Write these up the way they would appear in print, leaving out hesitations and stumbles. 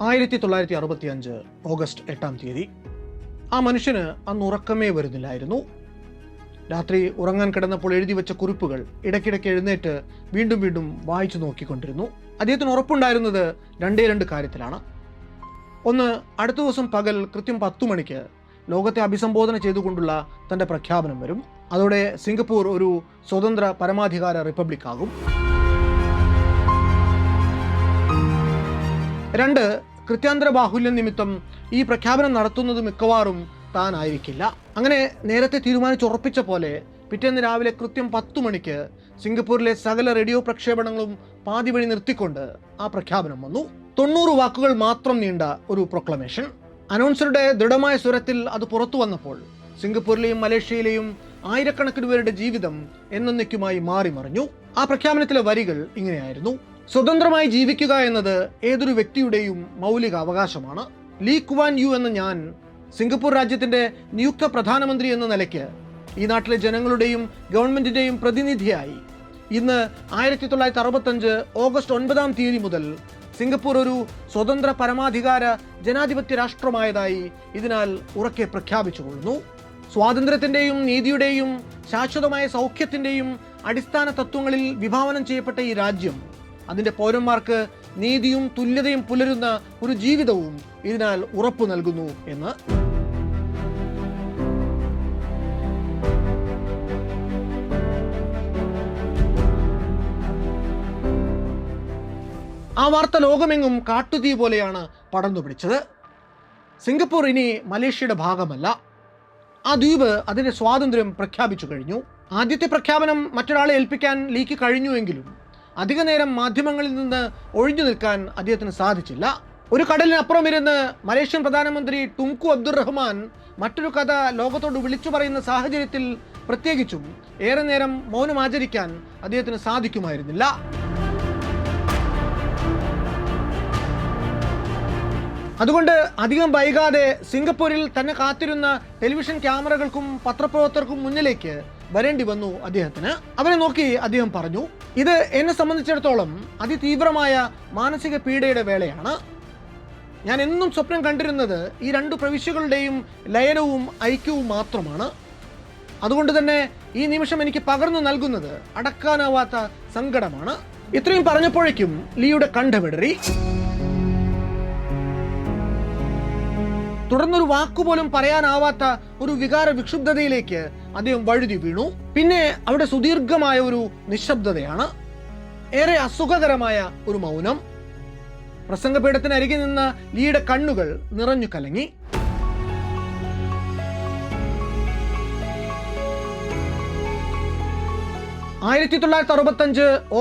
1965 August 8-ാം തീയതി. ആ മനുഷ്യന് അന്ന് ഉറക്കമേ വരുന്നില്ലായിരുന്നു. രാത്രി ഉറങ്ങാൻ കിടന്നപ്പോൾ എഴുതി വെച്ച കുറിപ്പുകൾ ഇടയ്ക്കിടയ്ക്ക് എഴുന്നേറ്റ് വീണ്ടും വീണ്ടും വായിച്ചു നോക്കിക്കൊണ്ടിരുന്നു. അദ്ദേഹത്തിന് ഉറപ്പുണ്ടായിരുന്നത് രണ്ട് കാര്യത്തിലാണ്. ഒന്ന്, അടുത്ത ദിവസം പകൽ കൃത്യം 10 മണിക്ക് ലോകത്തെ അഭിസംബോധന ചെയ്തുകൊണ്ടുള്ള തൻ്റെ പ്രഖ്യാപനം വരും. അതോടെ സിംഗപ്പൂർ ഒരു സ്വതന്ത്ര പരമാധികാര റിപ്പബ്ലിക് ആകും. 2, കൃത്യാന്തര ബാഹുല്യം നിമിത്തം ഈ പ്രഖ്യാപനം നടത്തുന്നത് മിക്കവാറും താനായിരിക്കില്ല. അങ്ങനെ നേരത്തെ തീരുമാനിച്ചുറപ്പിച്ച പോലെ പിറ്റേന്ന് രാവിലെ കൃത്യം 10 മണിക്ക് സിംഗപ്പൂരിലെ സകല റേഡിയോ പ്രക്ഷേപണങ്ങളും പാതി വഴി നിർത്തിക്കൊണ്ട് ആ പ്രഖ്യാപനം വന്നു. 90 വാക്കുകൾ മാത്രം നീണ്ട ഒരു പ്രൊക്ലമേഷൻ. അനൗൺസറുടെ ദൃഢമായ സ്വരത്തിൽ അത് പുറത്തു വന്നപ്പോൾ സിംഗപ്പൂരിലെയും മലേഷ്യയിലെയും ആയിരക്കണക്കിന് പേരുടെ ജീവിതം എന്നേക്കുമായി മാറി മറിഞ്ഞു. ആ പ്രഖ്യാപനത്തിലെ വരികൾ ഇങ്ങനെയായിരുന്നു: സ്വതന്ത്രമായി ജീവിക്കുക എന്നത് ഏതൊരു വ്യക്തിയുടെയും മൗലിക അവകാശമാണ്. ലീ കുവാൻ യു എന്ന ഞാൻ സിംഗപ്പൂർ രാജ്യത്തിന്റെ നിയുക്ത പ്രധാനമന്ത്രി എന്ന നിലയ്ക്ക് ഈ നാട്ടിലെ ജനങ്ങളുടെയും ഗവൺമെന്റിന്റെയും പ്രതിനിധിയായി ഇന്ന് 1965 ഓഗസ്റ്റ് 9-ാം തീയതി മുതൽ സിംഗപ്പൂർ ഒരു സ്വതന്ത്ര പരമാധികാര ജനാധിപത്യ രാഷ്ട്രമായതായി ഇതിനാൽ ഉറക്കെ പ്രഖ്യാപിച്ചുകൊള്ളുന്നു. സ്വാതന്ത്ര്യത്തിന്റെയും നീതിയുടെയും ശാശ്വതമായ സൗഖ്യത്തിന്റെയും അടിസ്ഥാന തത്വങ്ങളിൽ വിഭാവനം ചെയ്യപ്പെട്ട ഈ രാജ്യം അതിൻ്റെ പൗരന്മാർക്ക് നീതിയും തുല്യതയും പുലരുന്ന ഒരു ജീവിതവും ഇതിനാൽ ഉറപ്പു നൽകുന്നു എന്ന്. ആ വാർത്ത ലോകമെങ്ങും കാട്ടുതീ പോലെയാണ് പടർന്നു പിടിച്ചത്. സിംഗപ്പൂർ ഇനി മലേഷ്യയുടെ ഭാഗമല്ല. ആ ദ്വീപ് അതിൻ്റെ സ്വാതന്ത്ര്യം പ്രഖ്യാപിച്ചു കഴിഞ്ഞു. ആദ്യത്തെ പ്രഖ്യാപനം മറ്റൊരാളെ ഏൽപ്പിക്കാൻ ലീക്ക് കഴിഞ്ഞുവെങ്കിലും അധിക നേരം മാധ്യമങ്ങളിൽ നിന്ന് ഒഴിഞ്ഞു നിൽക്കാൻ അദ്ദേഹത്തിന് സാധിച്ചില്ല. ഒരു കടലിനപ്പുറം ഇരുന്ന് മലേഷ്യൻ പ്രധാനമന്ത്രി ടുങ്കു അബ്ദുർ റഹ്മാൻ മറ്റൊരു കഥ ലോകത്തോട് വിളിച്ചു പറയുന്ന സാഹചര്യത്തിൽ പ്രത്യേകിച്ചും ഏറെ നേരം മൗനം ആചരിക്കാൻ അദ്ദേഹത്തിന് സാധിക്കുമായിരുന്നില്ല. അതുകൊണ്ട് അധികം വൈകാതെ സിംഗപ്പൂരിൽ തന്നെ കാത്തിരുന്ന ടെലിവിഷൻ ക്യാമറകൾക്കും പത്രപ്രവർത്തകർക്കും മുന്നിലേക്ക് വരേണ്ടി വന്നു അദ്ദേഹത്തിന്. അവരെ നോക്കി അദ്ദേഹം പറഞ്ഞു, ഇത് എന്നെ സംബന്ധിച്ചിടത്തോളം അതിതീവ്രമായ മാനസിക പീഡയുടെ വേളയാണ്. ഞാൻ എന്നും സ്വപ്നം കണ്ടിരുന്നത് ഈ 2 പ്രവിശ്യകളുടെയും ലയനവും ഐക്യവും മാത്രമാണ്. അതുകൊണ്ട് തന്നെ ഈ നിമിഷം എനിക്ക് പകർന്നു നൽകുന്നത് അടക്കാനാവാത്ത സങ്കടമാണ്. ഇത്രയും പറഞ്ഞപ്പോഴേക്കും ലീയുടെ കണ്ഠമിടറി. തുടർന്നൊരു വാക്കുപോലും പറയാനാവാത്ത ഒരു വികാര വിക്ഷുബ്ധതയിലേക്ക് അദ്ദേഹം വഴുതി വീണു. പിന്നെ അവിടെ സുദീർഘമായ ഒരു നിശബ്ദതയാണ്, ഏറെ അസുഖകരമായ ഒരു മൗനം. പ്രസംഗപീഠത്തിനരികെ നിന്ന ലീയുടെ കണ്ണുകൾ നിറഞ്ഞു കലങ്ങി.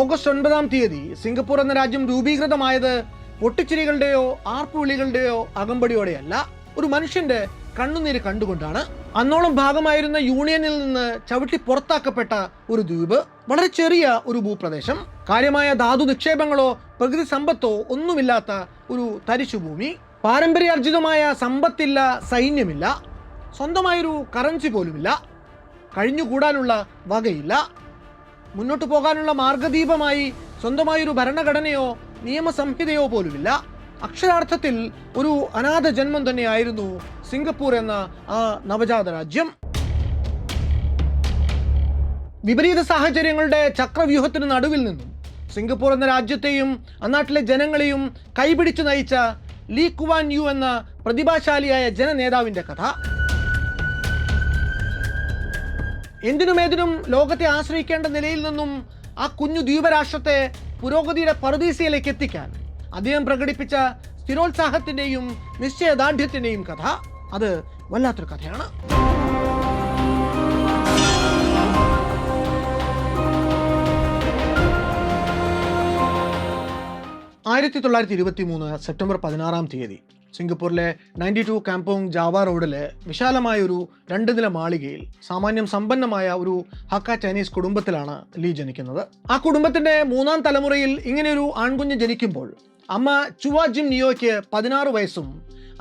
ഓഗസ്റ്റ് 9-ാം തീയതി സിംഗപ്പൂർ എന്ന രാജ്യം രൂപീകൃതമായത് പൊട്ടിച്ചിരികളുടെയോ ആർപ്പുവിളികളുടെയോ അകമ്പടിയോടെയല്ല, ഒരു മനുഷ്യന്റെ കണ്ണുനീര് കണ്ടുകൊണ്ടാണ്. അന്നോളം ഭാഗമായിരുന്ന യൂണിയനിൽ നിന്ന് ചവിട്ടി പുറത്താക്കപ്പെട്ട ഒരു ദ്വീപ്, വളരെ ചെറിയ ഒരു ഭൂപ്രദേശം, കാര്യമായ ധാതു നിക്ഷേപങ്ങളോ പ്രകൃതി സമ്പത്തോ ഒന്നുമില്ലാത്ത ഒരു തരിശുഭൂമി, പാരമ്പര്യാർജിതമായ സമ്പത്തില്ല, സൈന്യമില്ല, സ്വന്തമായൊരു കറൻസി പോലുമില്ല, കഴിഞ്ഞുകൂടാനുള്ള വകയില്ല, മുന്നോട്ട് പോകാനുള്ള മാർഗദീപമായി സ്വന്തമായൊരു ഭരണഘടനയോ നിയമസംഹിതയോ പോലുമില്ല. അക്ഷരാർത്ഥത്തിൽ ഒരു അനാഥ ജന്മം തന്നെയായിരുന്നു സിംഗപ്പൂർ എന്ന ആ നവജാത രാജ്യം. വിപരീത സാഹചര്യങ്ങളുടെ ചക്രവ്യൂഹത്തിന് നടുവിൽ നിന്നും സിംഗപ്പൂർ എന്ന രാജ്യത്തെയും അന്നാട്ടിലെ ജനങ്ങളെയും കൈപിടിച്ചു നയിച്ച ലീ കുവാൻ യു എന്ന പ്രതിഭാശാലിയായ ജനനേതാവിൻ്റെ കഥ. എന്തിനുമേതിനും ലോകത്തെ ആശ്രയിക്കേണ്ട നിലയിൽ നിന്നും ആ കുഞ്ഞു ദ്വീപരാഷ്ട്രത്തെ പുരോഗതിയുടെ പറുദീസയിലേക്ക് എത്തിക്കാൻ അദ്ദേഹം പ്രകടിപ്പിച്ച സ്ഥിരോത്സാഹത്തിന്റെയും നിശ്ചയദാർഢ്യത്തിന്റെയും കഥ, അത് വല്ലാത്തൊരു കഥയാണ്. 1923 സെപ്റ്റംബർ 16-ാം തീയതി സിംഗപ്പൂരിലെ 92 കാമ്പോങ് ജാവ റോഡിലെ വിശാലമായൊരു 2 നില മാളികയിൽ സാമാന്യം സമ്പന്നമായ ഒരു ഹക്ക ചൈനീസ് കുടുംബത്തിലാണ് ലീ ജനിക്കുന്നത്. ആ കുടുംബത്തിന്റെ 3-ാം തലമുറയിൽ ഇങ്ങനെയൊരു ആൺകുഞ്ഞ് ജനിക്കുമ്പോൾ അമ്മ ചുവ ജിം നിയോയ്ക്ക് 16 വയസ്സും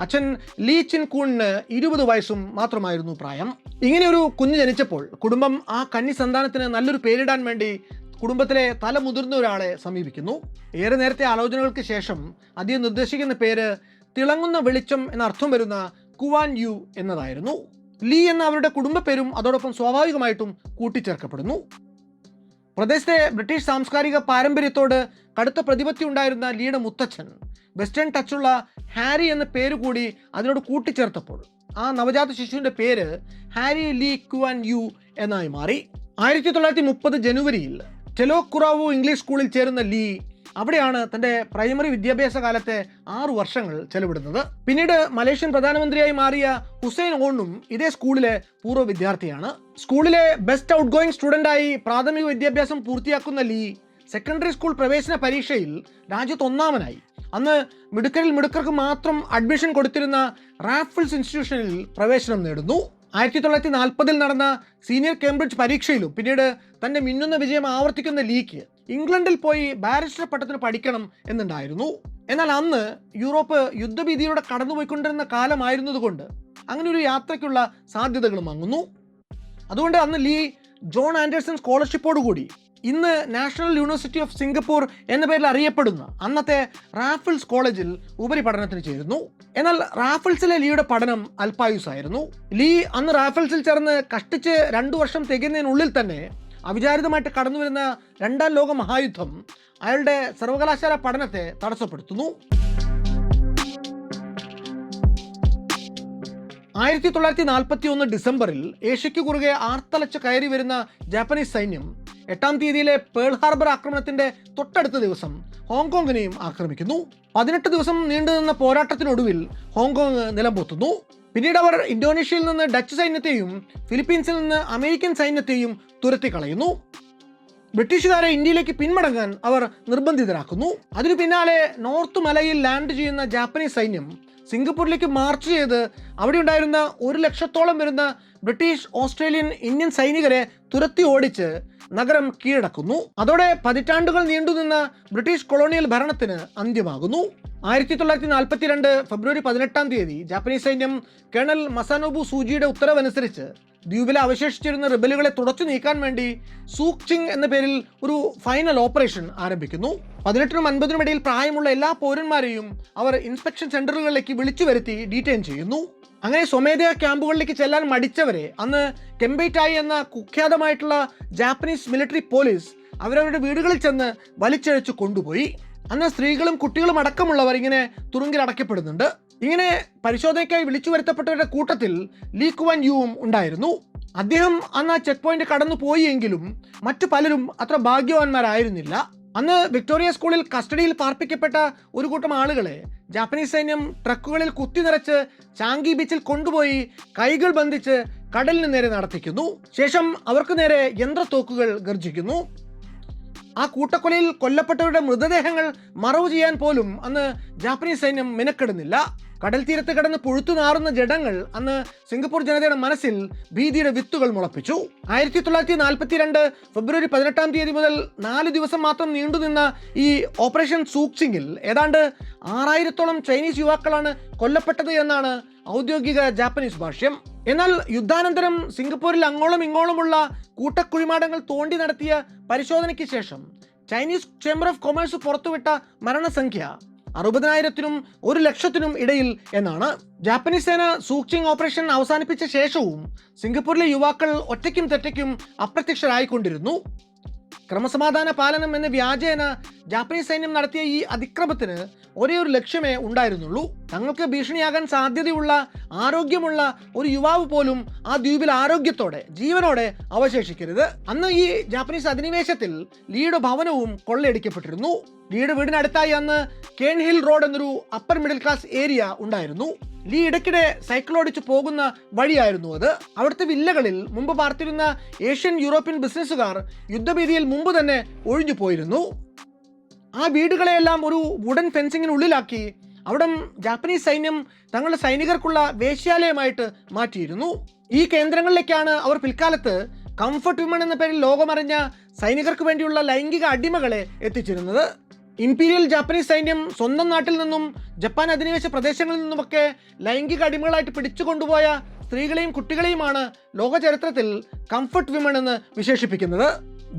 അച്ഛൻ ലീ ചിൻ കൂണിന് 20 വയസ്സും മാത്രമായിരുന്നു പ്രായം. ഇങ്ങനെയൊരു കുഞ്ഞ് ജനിച്ചപ്പോൾ കുടുംബം ആ കന്നി സന്താനത്തിന് നല്ലൊരു പേരിടാൻ വേണ്ടി കുടുംബത്തിലെ തലമുതിർന്ന ഒരാളെ സമീപിക്കുന്നു. ഏറെ നേരത്തെ ആലോചനകൾക്ക് ശേഷം അദ്ദേഹം നിർദ്ദേശിക്കുന്ന പേര് തിളങ്ങുന്ന വെളിച്ചം എന്നർത്ഥം വരുന്ന കുവാൻ യു എന്നതായിരുന്നു. ലീ എന്ന അവരുടെ കുടുംബ പേരും അതോടൊപ്പം സ്വാഭാവികമായിട്ടും കൂട്ടിച്ചേർക്കപ്പെടുന്നു. പ്രദേശത്തെ ബ്രിട്ടീഷ് സാംസ്കാരിക പാരമ്പര്യത്തോട് കടുത്ത പ്രതിപത്തി ഉണ്ടായിരുന്ന ലീയുടെ മുത്തച്ഛൻ വെസ്റ്റേൺ ടച്ചുള്ള ഹാരി എന്ന പേര് കൂടി അതിനോട് കൂട്ടിച്ചേർത്തപ്പോൾ ആ നവജാത ശിശുവിൻ്റെ പേര് ഹാരി ലീ കുവാൻ യു എന്നായി മാറി. 1930 ജനുവരിയിൽ ടെലോക്കുറാവു ഇംഗ്ലീഷ് സ്കൂളിൽ ചേരുന്ന ലീ അവിടെയാണ് തൻ്റെ പ്രൈമറി വിദ്യാഭ്യാസ കാലത്തെ 6 വർഷങ്ങൾ ചെലവിടുന്നത്. പിന്നീട് മലേഷ്യൻ പ്രധാനമന്ത്രിയായി മാറിയ ഹുസൈൻ ഓണും ഇതേ സ്കൂളിലെ പൂർവ്വ വിദ്യാർത്ഥിയാണ്. സ്കൂളിലെ ബെസ്റ്റ് ഔട്ട് ഗോയിങ് സ്റ്റുഡൻ്റായി പ്രാഥമിക വിദ്യാഭ്യാസം പൂർത്തിയാക്കുന്ന ലീ സെക്കൻഡറി സ്കൂൾ പ്രവേശന പരീക്ഷയിൽ രാജ്യത്ത് ഒന്നാമനായി. അന്ന് മിടുക്കരിൽ മിടുക്കർക്ക് മാത്രം അഡ്മിഷൻ കൊടുത്തിരുന്ന റാഫിൾസ് ഇൻസ്റ്റിറ്റ്യൂഷനിൽ പ്രവേശനം നേടുന്നു. 1940 നടന്ന സീനിയർ കേംബ്രിഡ്ജ് പരീക്ഷയിലും പിന്നീട് തൻ്റെ മിന്നുന്ന വിജയം ആവർത്തിക്കുന്ന ലീക്ക് ഇംഗ്ലണ്ടിൽ പോയി ബാരിസ്റ്റർ പട്ടത്തിന് പഠിക്കണം എന്നുണ്ടായിരുന്നു. എന്നാൽ അന്ന് യൂറോപ്പ് യുദ്ധഭീതിയോടെ കടന്നുപോയിക്കൊണ്ടിരുന്ന കാലമായിരുന്നതുകൊണ്ട് അങ്ങനെ ഒരു യാത്രയ്ക്കുള്ള സാധ്യതകൾ മങ്ങുന്നു. അതുകൊണ്ട് അന്ന് ലീ ജോൺ ആൻഡേഴ്സൺ സ്കോളർഷിപ്പോടുകൂടി ഇന്ന് നാഷണൽ യൂണിവേഴ്സിറ്റി ഓഫ് സിംഗപ്പൂർ എന്ന പേരിൽ അറിയപ്പെടുന്ന അന്നത്തെ റാഫിൾസ് കോളേജിൽ ഉപരിപഠനത്തിന് ചേരുന്നു. എന്നാൽ റാഫിൾസിലെ ലീയുടെ പഠനം അല്പായുസായിരുന്നു. ലീ അന്ന് റാഫിൾസിൽ ചേർന്ന് കഷ്ടിച്ച് 2 വർഷം തികയുന്നതിനുള്ളിൽ തന്നെ അവിചാരിതമായിട്ട് കടന്നു വരുന്ന 2ാം ലോക മഹായുദ്ധം അയാളുടെ സർവകലാശാല പഠനത്തെ തടസ്സപ്പെടുത്തുന്നു. 1941 ഡിസംബറിൽ ഏഷ്യയ്ക്ക് കുറുകെ ആർത്തലച്ച് കയറി വരുന്ന ജാപ്പനീസ് സൈന്യം 8-ാം തീയതിയിലെ പേൾ ഹാർബർ ആക്രമണത്തിന്റെ തൊട്ടടുത്ത ദിവസം ഹോങ്കോങ്ങിനെയും ആക്രമിക്കുന്നു. 18 ദിവസം നീണ്ടുനിന്ന പോരാട്ടത്തിനൊടുവിൽ ഹോങ്കോങ് നിലംപൊത്തുന്നു. പിന്നീട് അവർ ഇന്തോനേഷ്യയിൽ നിന്ന് ഡച്ച് സൈന്യത്തെയും ഫിലിപ്പീൻസിൽ നിന്ന് അമേരിക്കൻ സൈന്യത്തെയും തുരത്തിക്കളയുന്നു. ബ്രിട്ടീഷുകാരെ ഇന്ത്യയിലേക്ക് പിന്മടങ്ങാൻ അവർ നിർബന്ധിതരാക്കുന്നു. അതിനു പിന്നാലെ നോർത്ത് മലയിൽ ലാൻഡ് ചെയ്യുന്ന ജാപ്പനീസ് സൈന്യം സിംഗപ്പൂരിലേക്ക് മാർച്ച് ചെയ്ത് അവിടെ ഉണ്ടായിരുന്ന 1 ലക്ഷത്തോളം വരുന്ന ബ്രിട്ടീഷ്, ഓസ്ട്രേലിയൻ, ഇന്ത്യൻ സൈനികരെ തുരത്തി ഓടിച്ച് നഗരം കീഴടക്കുന്നു. അതോടെ പതിറ്റാണ്ടുകൾ നീണ്ടുനിന്ന ബ്രിട്ടീഷ് കൊളോണിയൽ ഭരണത്തിന് അന്ത്യമാകുന്നു. 1942 ഫെബ്രുവരി 18-ാം തീയതി ജാപ്പനീസ് സൈന്യം കേണൽ മസാനോബു സൂചിയുടെ ഉത്തരവനുസരിച്ച് ദ്വീപിലെ അവശേഷിച്ചിരുന്ന റിബലുകളെ തുടച്ചു നീക്കാൻ വേണ്ടി സൂക്ചിങ് എന്ന പേരിൽ ഒരു ഫൈനൽ ഓപ്പറേഷൻ ആരംഭിക്കുന്നു. 18-നും 50-നും ഇടയിൽ പ്രായമുള്ള എല്ലാ പൗരന്മാരെയും അവർ ഇൻസ്പെക്ഷൻ സെന്ററുകളിലേക്ക് വിളിച്ചു വരുത്തി ഡീറ്റെയിൻ ചെയ്യുന്നു. അങ്ങനെ സ്വമേധയാ ക്യാമ്പുകളിലേക്ക് ചെല്ലാൻ മടിച്ചവരെ അന്ന് കെമ്പൈറ്റായി എന്ന കുഖ്യാതമായിട്ടുള്ള ജാപ്പനീസ് മിലിറ്ററി പോലീസ് അവരവരുടെ വീടുകളിൽ ചെന്ന് വലിച്ചഴച്ച് കൊണ്ടുപോയി. അന്ന് സ്ത്രീകളും കുട്ടികളും അടക്കമുള്ളവർ ഇങ്ങനെ തുറുങ്കിൽ അടയ്ക്കപ്പെടുന്നുണ്ട്. ഇങ്ങനെ പരിശോധനയ്ക്കായി വിളിച്ചു വരുത്തപ്പെട്ടവരുടെ കൂട്ടത്തിൽ ലീ കുവാൻ യുവും ഉണ്ടായിരുന്നു. അദ്ദേഹം അന്ന് ആ ചെക്ക് പോയിന്റ് കടന്നു പോയി എങ്കിലും മറ്റു പലരും അത്ര ഭാഗ്യവാന്മാരായിരുന്നില്ല. അന്ന് വിക്ടോറിയ സ്കൂളിൽ കസ്റ്റഡിയിൽ പാർപ്പിക്കപ്പെട്ട ഒരു കൂട്ടം ആളുകളെ ജാപ്പനീസ് സൈന്യം ട്രക്കുകളിൽ കുത്തി നിറച്ച് ചാങ്കി ബീച്ചിൽ കൊണ്ടുപോയി കൈകൾ ബന്ധിച്ച് കടലിന് നേരെ നടത്തിക്കുന്നു. ശേഷം അവർക്ക് നേരെ യന്ത്രത്തോക്കുകൾ ഗർജിക്കുന്നു. ആ കൂട്ടക്കൊലയിൽ കൊല്ലപ്പെട്ടവരുടെ മൃതദേഹങ്ങൾ മറവ് ചെയ്യാൻ പോലും അന്ന് ജാപ്പനീസ് സൈന്യം മെനക്കെടുന്നില്ല. കടൽ തീരത്ത് കിടന്ന് പുഴുത്തു നാറുന്ന ജഡങ്ങൾ അന്ന് സിംഗപ്പൂർ ജനതയുടെ മനസ്സിൽ ഭീതിയുടെ വിത്തുകൾ മുളപ്പിച്ചു. 1942 ഫെബ്രുവരി 18-ാം തീയതി മുതൽ 4 ദിവസം മാത്രം നീണ്ടുനിന്ന ഈ ഓപ്പറേഷൻ സൂക്ചിങ്ങിൽ ഏതാണ്ട് 6000-ഓളം ചൈനീസ് യുവാക്കളാണ് കൊല്ലപ്പെട്ടത് എന്നാണ് ഔദ്യോഗിക ജാപ്പനീസ് ഭാഷ്യം. എന്നാൽ യുദ്ധാനന്തരം സിംഗപ്പൂരിൽ അങ്ങോളം ഇങ്ങോളമുള്ള കൂട്ടക്കുഴിമാടങ്ങൾ തോണ്ടി നടത്തിയ പരിശോധനയ്ക്ക് ശേഷം ചൈനീസ് ചേംബർ ഓഫ് കൊമേഴ്സ് പുറത്തുവിട്ട മരണസംഖ്യ 60,000-നും 1,00,000-നും ഇടയിൽ എന്നാണ്. ജാപ്പനീസ് സേന സൂക്ചിങ് ഓപ്പറേഷൻ അവസാനിപ്പിച്ച ശേഷവും സിംഗപ്പൂരിലെ യുവാക്കൾ ഒറ്റയ്ക്കും തെറ്റയ്ക്കും അപ്രത്യക്ഷരായിക്കൊണ്ടിരുന്നു. ക്രമസമാധാന പാലനം എന്ന വ്യാജേന ജാപ്പനീസ് സൈന്യം നടത്തിയ ഈ അതിക്രമത്തിന് ഒരേ ഒരു ലക്ഷ്യമേ ഉണ്ടായിരുന്നുള്ളൂ. തങ്ങൾക്ക് ഭീഷണിയാകാൻ സാധ്യതയുള്ള ആരോഗ്യമുള്ള ഒരു യുവാവ് പോലും ആ ദ്വീപിൽ ആരോഗ്യത്തോടെ ജീവനോടെ അവശേഷിക്കരുത്. അന്ന് ഈ ജാപ്പനീസ് അധിനിവേശത്തിൽ ലീയുടെ ഭവനവും കൊള്ളയടിക്കപ്പെട്ടിരുന്നു. ലീയുടെ വീടിനടുത്തായി അന്ന് കേൺ ഹിൽ റോഡ് എന്നൊരു അപ്പർ മിഡിൽ ക്ലാസ് ഏരിയ ഉണ്ടായിരുന്നു. ലീ ഇടയ്ക്കിടെ സൈക്കിൾ ഓടിച്ച് പോകുന്ന വഴിയായിരുന്നു അത്. അവിടുത്തെ വില്ലകളിൽ മുമ്പ് പാർത്തിരുന്ന ഏഷ്യൻ യൂറോപ്യൻ ബിസിനസ്സുകാർ യുദ്ധഭീതിയിൽ മുമ്പ് തന്നെ ഒഴിഞ്ഞു പോയിരുന്നു. ആ വീടുകളെയെല്ലാം ഒരു വുഡൻ ഫെൻസിങ്ങിനുള്ളിലാക്കി അവിടം ജാപ്പനീസ് സൈന്യം തങ്ങളുടെ സൈനികർക്കുള്ള വേശ്യാലയമായിട്ട് മാറ്റിയിരുന്നു. ഈ കേന്ദ്രങ്ങളിലേക്കാണ് അവർ പിൽക്കാലത്ത് കംഫർട്ട് വിമൺ എന്ന പേരിൽ ലോകമറിഞ്ഞ സൈനികർക്ക് വേണ്ടിയുള്ള ലൈംഗിക അടിമകളെ എത്തിച്ചിരുന്നത്. ഇംപീരിയൽ ജാപ്പനീസ് സൈന്യം സ്വന്തം നാട്ടിൽ നിന്നും ജപ്പാൻ അധിനിവേശ പ്രദേശങ്ങളിൽ നിന്നുമൊക്കെ ലൈംഗിക അടിമകളായിട്ട് പിടിച്ചുകൊണ്ടുപോയ സ്ത്രീകളെയും കുട്ടികളെയുമാണ് ലോക ചരിത്രത്തിൽ കംഫർട്ട് വിമൺ എന്ന് വിശേഷിപ്പിക്കുന്നത്.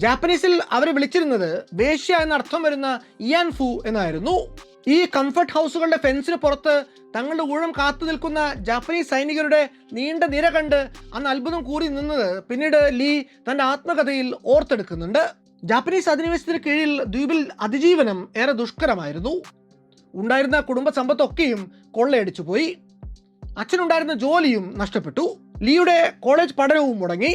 ജാപ്പനീസിൽ അവരെ വിളിച്ചിരുന്നത് വേശ്യ എന്ന അർത്ഥം വരുന്ന ഇയാൻ ഫു എന്നായിരുന്നു. ഈ കംഫർട്ട് ഹൗസുകളുടെ ഫെൻസിന് പുറത്ത് തങ്ങളുടെ ഊഴം കാത്തു നിൽക്കുന്ന ജാപ്പനീസ് സൈനികരുടെ നീണ്ട നിര കണ്ട് അന്ന് അത്ഭുതം കൂറി നിന്നത് പിന്നീട് ലീ തന്റെ ആത്മകഥയിൽ ഓർത്തെടുക്കുന്നുണ്ട്. ജാപ്പനീസ് അധിനിവേശത്തിന് കീഴിൽ ദ്വീപിൽ അതിജീവനം ഏറെ ദുഷ്കരമായിരുന്നു. ഉണ്ടായിരുന്ന കുടുംബ സമ്പത്തൊക്കെയും കൊള്ളയടിച്ചു പോയി. അച്ഛനുണ്ടായിരുന്ന ജോലിയും നഷ്ടപ്പെട്ടു. ലീയുടെ കോളേജ് പഠനവും മുടങ്ങി.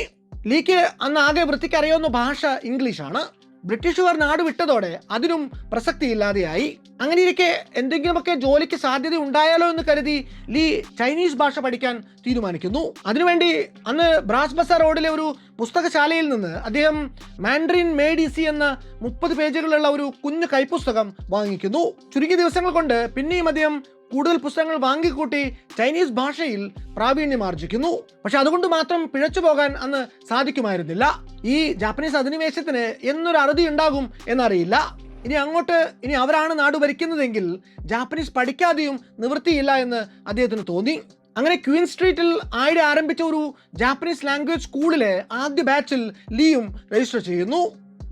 ലീക്ക് അന്ന് ആകെ വൃത്തിക്ക് അറിയാവുന്ന ഭാഷ ഇംഗ്ലീഷാണ്. ബ്രിട്ടീഷുകാർ നാട് വിട്ടതോടെ അതിനും പ്രസക്തിയില്ലാതെയായി. അങ്ങനെയിരിക്കെ എന്തെങ്കിലുമൊക്കെ ജോലിക്ക് സാധ്യത ഉണ്ടായാലോ എന്ന് കരുതി ലീ ചൈനീസ് ഭാഷ പഠിക്കാൻ തീരുമാനിക്കുന്നു. അതിനുവേണ്ടി അന്ന് ബ്രാസ് ബസാർ റോഡിലെ ഒരു പുസ്തകശാലയിൽ നിന്ന് അദ്ദേഹം മാൻഡറിൻ മേഡിസി എന്ന 30 പേജുകളുള്ള ഒരു കുഞ്ഞു കൈപ്പുസ്തകം വാങ്ങിക്കുന്നു. ചുരുങ്ങിയ ദിവസങ്ങൾ കൊണ്ട് പിന്നെയും അദ്ദേഹം കൂടുതൽ പുസ്തകങ്ങൾ വാങ്ങിക്കൂട്ടി ചൈനീസ് ഭാഷയിൽ പ്രാവീണ്യം ആർജിക്കുന്നു. പക്ഷെ അതുകൊണ്ട് മാത്രം പിഴച്ചു പോകാൻ അന്ന് സാധിക്കുമായിരുന്നില്ല. ഈ ജാപ്പനീസ് അധിനിവേശത്തിന് എന്നൊരു അറുതി ഉണ്ടാകും എന്നറിയില്ല. ഇനി അവരാണ് നാട് ഭരിക്കുന്നതെങ്കിൽ ജാപ്പനീസ് പഠിക്കാതെയും നിവൃത്തിയില്ല എന്ന് അദ്ദേഹത്തിന് തോന്നി. അങ്ങനെ ക്വീൻ സ്ട്രീറ്റിൽ ആരംഭിച്ച ഒരു ജാപ്പനീസ് ലാംഗ്വേജ് സ്കൂളിലെ ആദ്യ ബാച്ചിൽ ലീയും രജിസ്റ്റർ ചെയ്യുന്നു.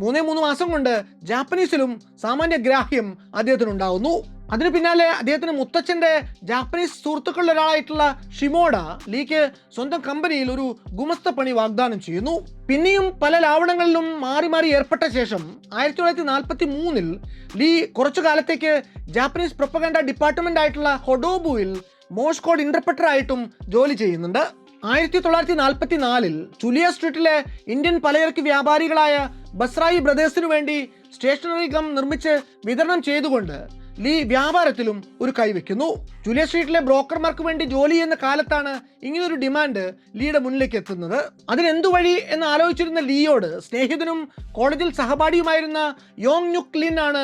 3 മാസം കൊണ്ട് ജാപ്പനീസിലും സാമാന്യ ഗ്രാഹ്യം അദ്ദേഹത്തിനുണ്ടാവുന്നു. അതിനു പിന്നാലെ അദ്ദേഹത്തിന് മുത്തച്ഛൻ്റെ ജാപ്പനീസ് സുഹൃത്തുക്കളിൽ ഒരാളായിട്ടുള്ള ഷിമോഡ ലീക്ക് സ്വന്തം കമ്പനിയിൽ ഒരു ഗുമസ്ത പണി വാഗ്ദാനം ചെയ്യുന്നു. പിന്നെയും പല ലാവണങ്ങളിലും മാറി മാറി ഏർപ്പെട്ട ശേഷം 1943 ലീ കുറച്ചു കാലത്തേക്ക് ജാപ്പനീസ് പ്രൊപ്പഗൻഡ ഡിപ്പാർട്ട്മെന്റ് ആയിട്ടുള്ള ഹൊഡോബുവിൽ മോഴ്സ് കോഡ് ഇന്റർപ്രറ്റർ ആയിട്ടും ജോലി ചെയ്യുന്നുണ്ട്. 1944 ചുലിയ സ്ട്രീറ്റിലെ ഇന്ത്യൻ പലചരക്ക് വ്യാപാരികളായ ബസ്രായി ബ്രദേഴ്സിനു വേണ്ടി സ്റ്റേഷനറി ഗം നിർമ്മിച്ച് വിതരണം ചെയ്തുകൊണ്ട് ലീ വ്യാപാരത്തിലും ഒരു കൈവയ്ക്കുന്നു. ജൂലിയ സ്ട്രീറ്റിലെ ബ്രോക്കർമാർക്ക് വേണ്ടി ജോലി ചെയ്യുന്ന കാലത്താണ് ഇങ്ങനൊരു ഡിമാൻഡ് ലീയുടെ മുന്നിലേക്ക് എത്തുന്നത്. അതിനെന്തു വഴി എന്ന് ആലോചിച്ചിരുന്ന ലീയോട് സ്നേഹിതനും കോളേജിൽ സഹപാഠിയുമായിരുന്ന യോങ് ന്യുക് ലിൻ ആണ്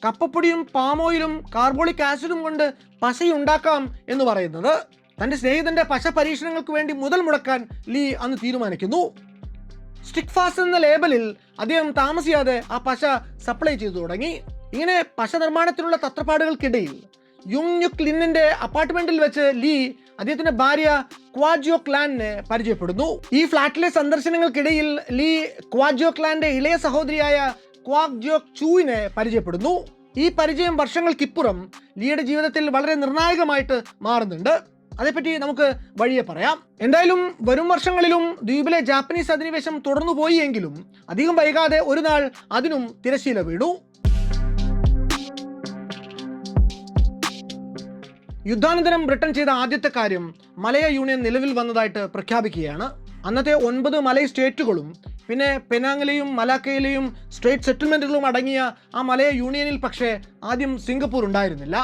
കപ്പപ്പൊടിയും പാമോയിലും കാർബോളിക് ആസിഡും കൊണ്ട് പശയുണ്ടാക്കാം എന്ന് പറയുന്നത്. തന്റെ സ്നേഹിതന്റെ പശ പരീക്ഷണങ്ങൾക്ക് വേണ്ടി മുതൽ മുടക്കാൻ ലീ അന്ന് തീരുമാനിക്കുന്നു. സ്റ്റിക്ക് ഫാസ്റ്റ് എന്ന ലേബലിൽ അദ്ദേഹം താമസിയാതെ ആ പശ സപ്ലൈ ചെയ്തു തുടങ്ങി. ഇങ്ങനെ പശ നിർമ്മാണത്തിനുള്ള തത്രപ്പാടുകൾക്കിടയിൽ യുങ് ന്യുക് ലിന്നിന്റെ അപ്പാർട്ട്മെന്റിൽ വെച്ച് ലീ അദ്ദേഹത്തിന്റെ ഭാര്യ ക്വാജിയോ ക്ലാനെ പരിചയപ്പെടുന്നു. ഈ ഫ്ലാറ്റിലെ സന്ദർശനങ്ങൾക്കിടയിൽ ലീ ക്വാജിയോ ക്ലാന്റെ ഇളയ സഹോദരിയായ ക്വാക് ജിയോക് ചൂവിനെ പരിചയപ്പെടുന്നു. ഈ പരിചയം വർഷങ്ങൾക്കിപ്പുറം ലീയുടെ ജീവിതത്തിൽ വളരെ നിർണായകമായിട്ട് മാറുന്നുണ്ട്. അതേപ്പറ്റി നമുക്ക് വഴിയെ പറയാം. എന്തായാലും വരും വർഷങ്ങളിലും ദ്വീപിലെ ജാപ്പനീസ് അധിനിവേശം തുടർന്നു പോയി എങ്കിലും അധികം വൈകാതെ ഒരു നാൾ അതിനും തിരശ്ശീല വീണു. യുദ്ധാനന്തരം ബ്രിട്ടൻ ചെയ്ത ആദ്യത്തെ കാര്യം മലയ യൂണിയൻ നിലവിൽ വന്നതായിട്ട് പ്രഖ്യാപിക്കുകയാണ്. അന്നത്തെ 9 മലൈ സ്റ്റേറ്റുകളും പിന്നെ പെനാങ്ങിലെയും മലാക്കയിലെയും സ്റ്റേറ്റ് സെറ്റിൽമെന്റുകളും അടങ്ങിയ ആ മലയ യൂണിയനിൽ പക്ഷേ ആദ്യം സിംഗപ്പൂർ ഉണ്ടായിരുന്നില്ല.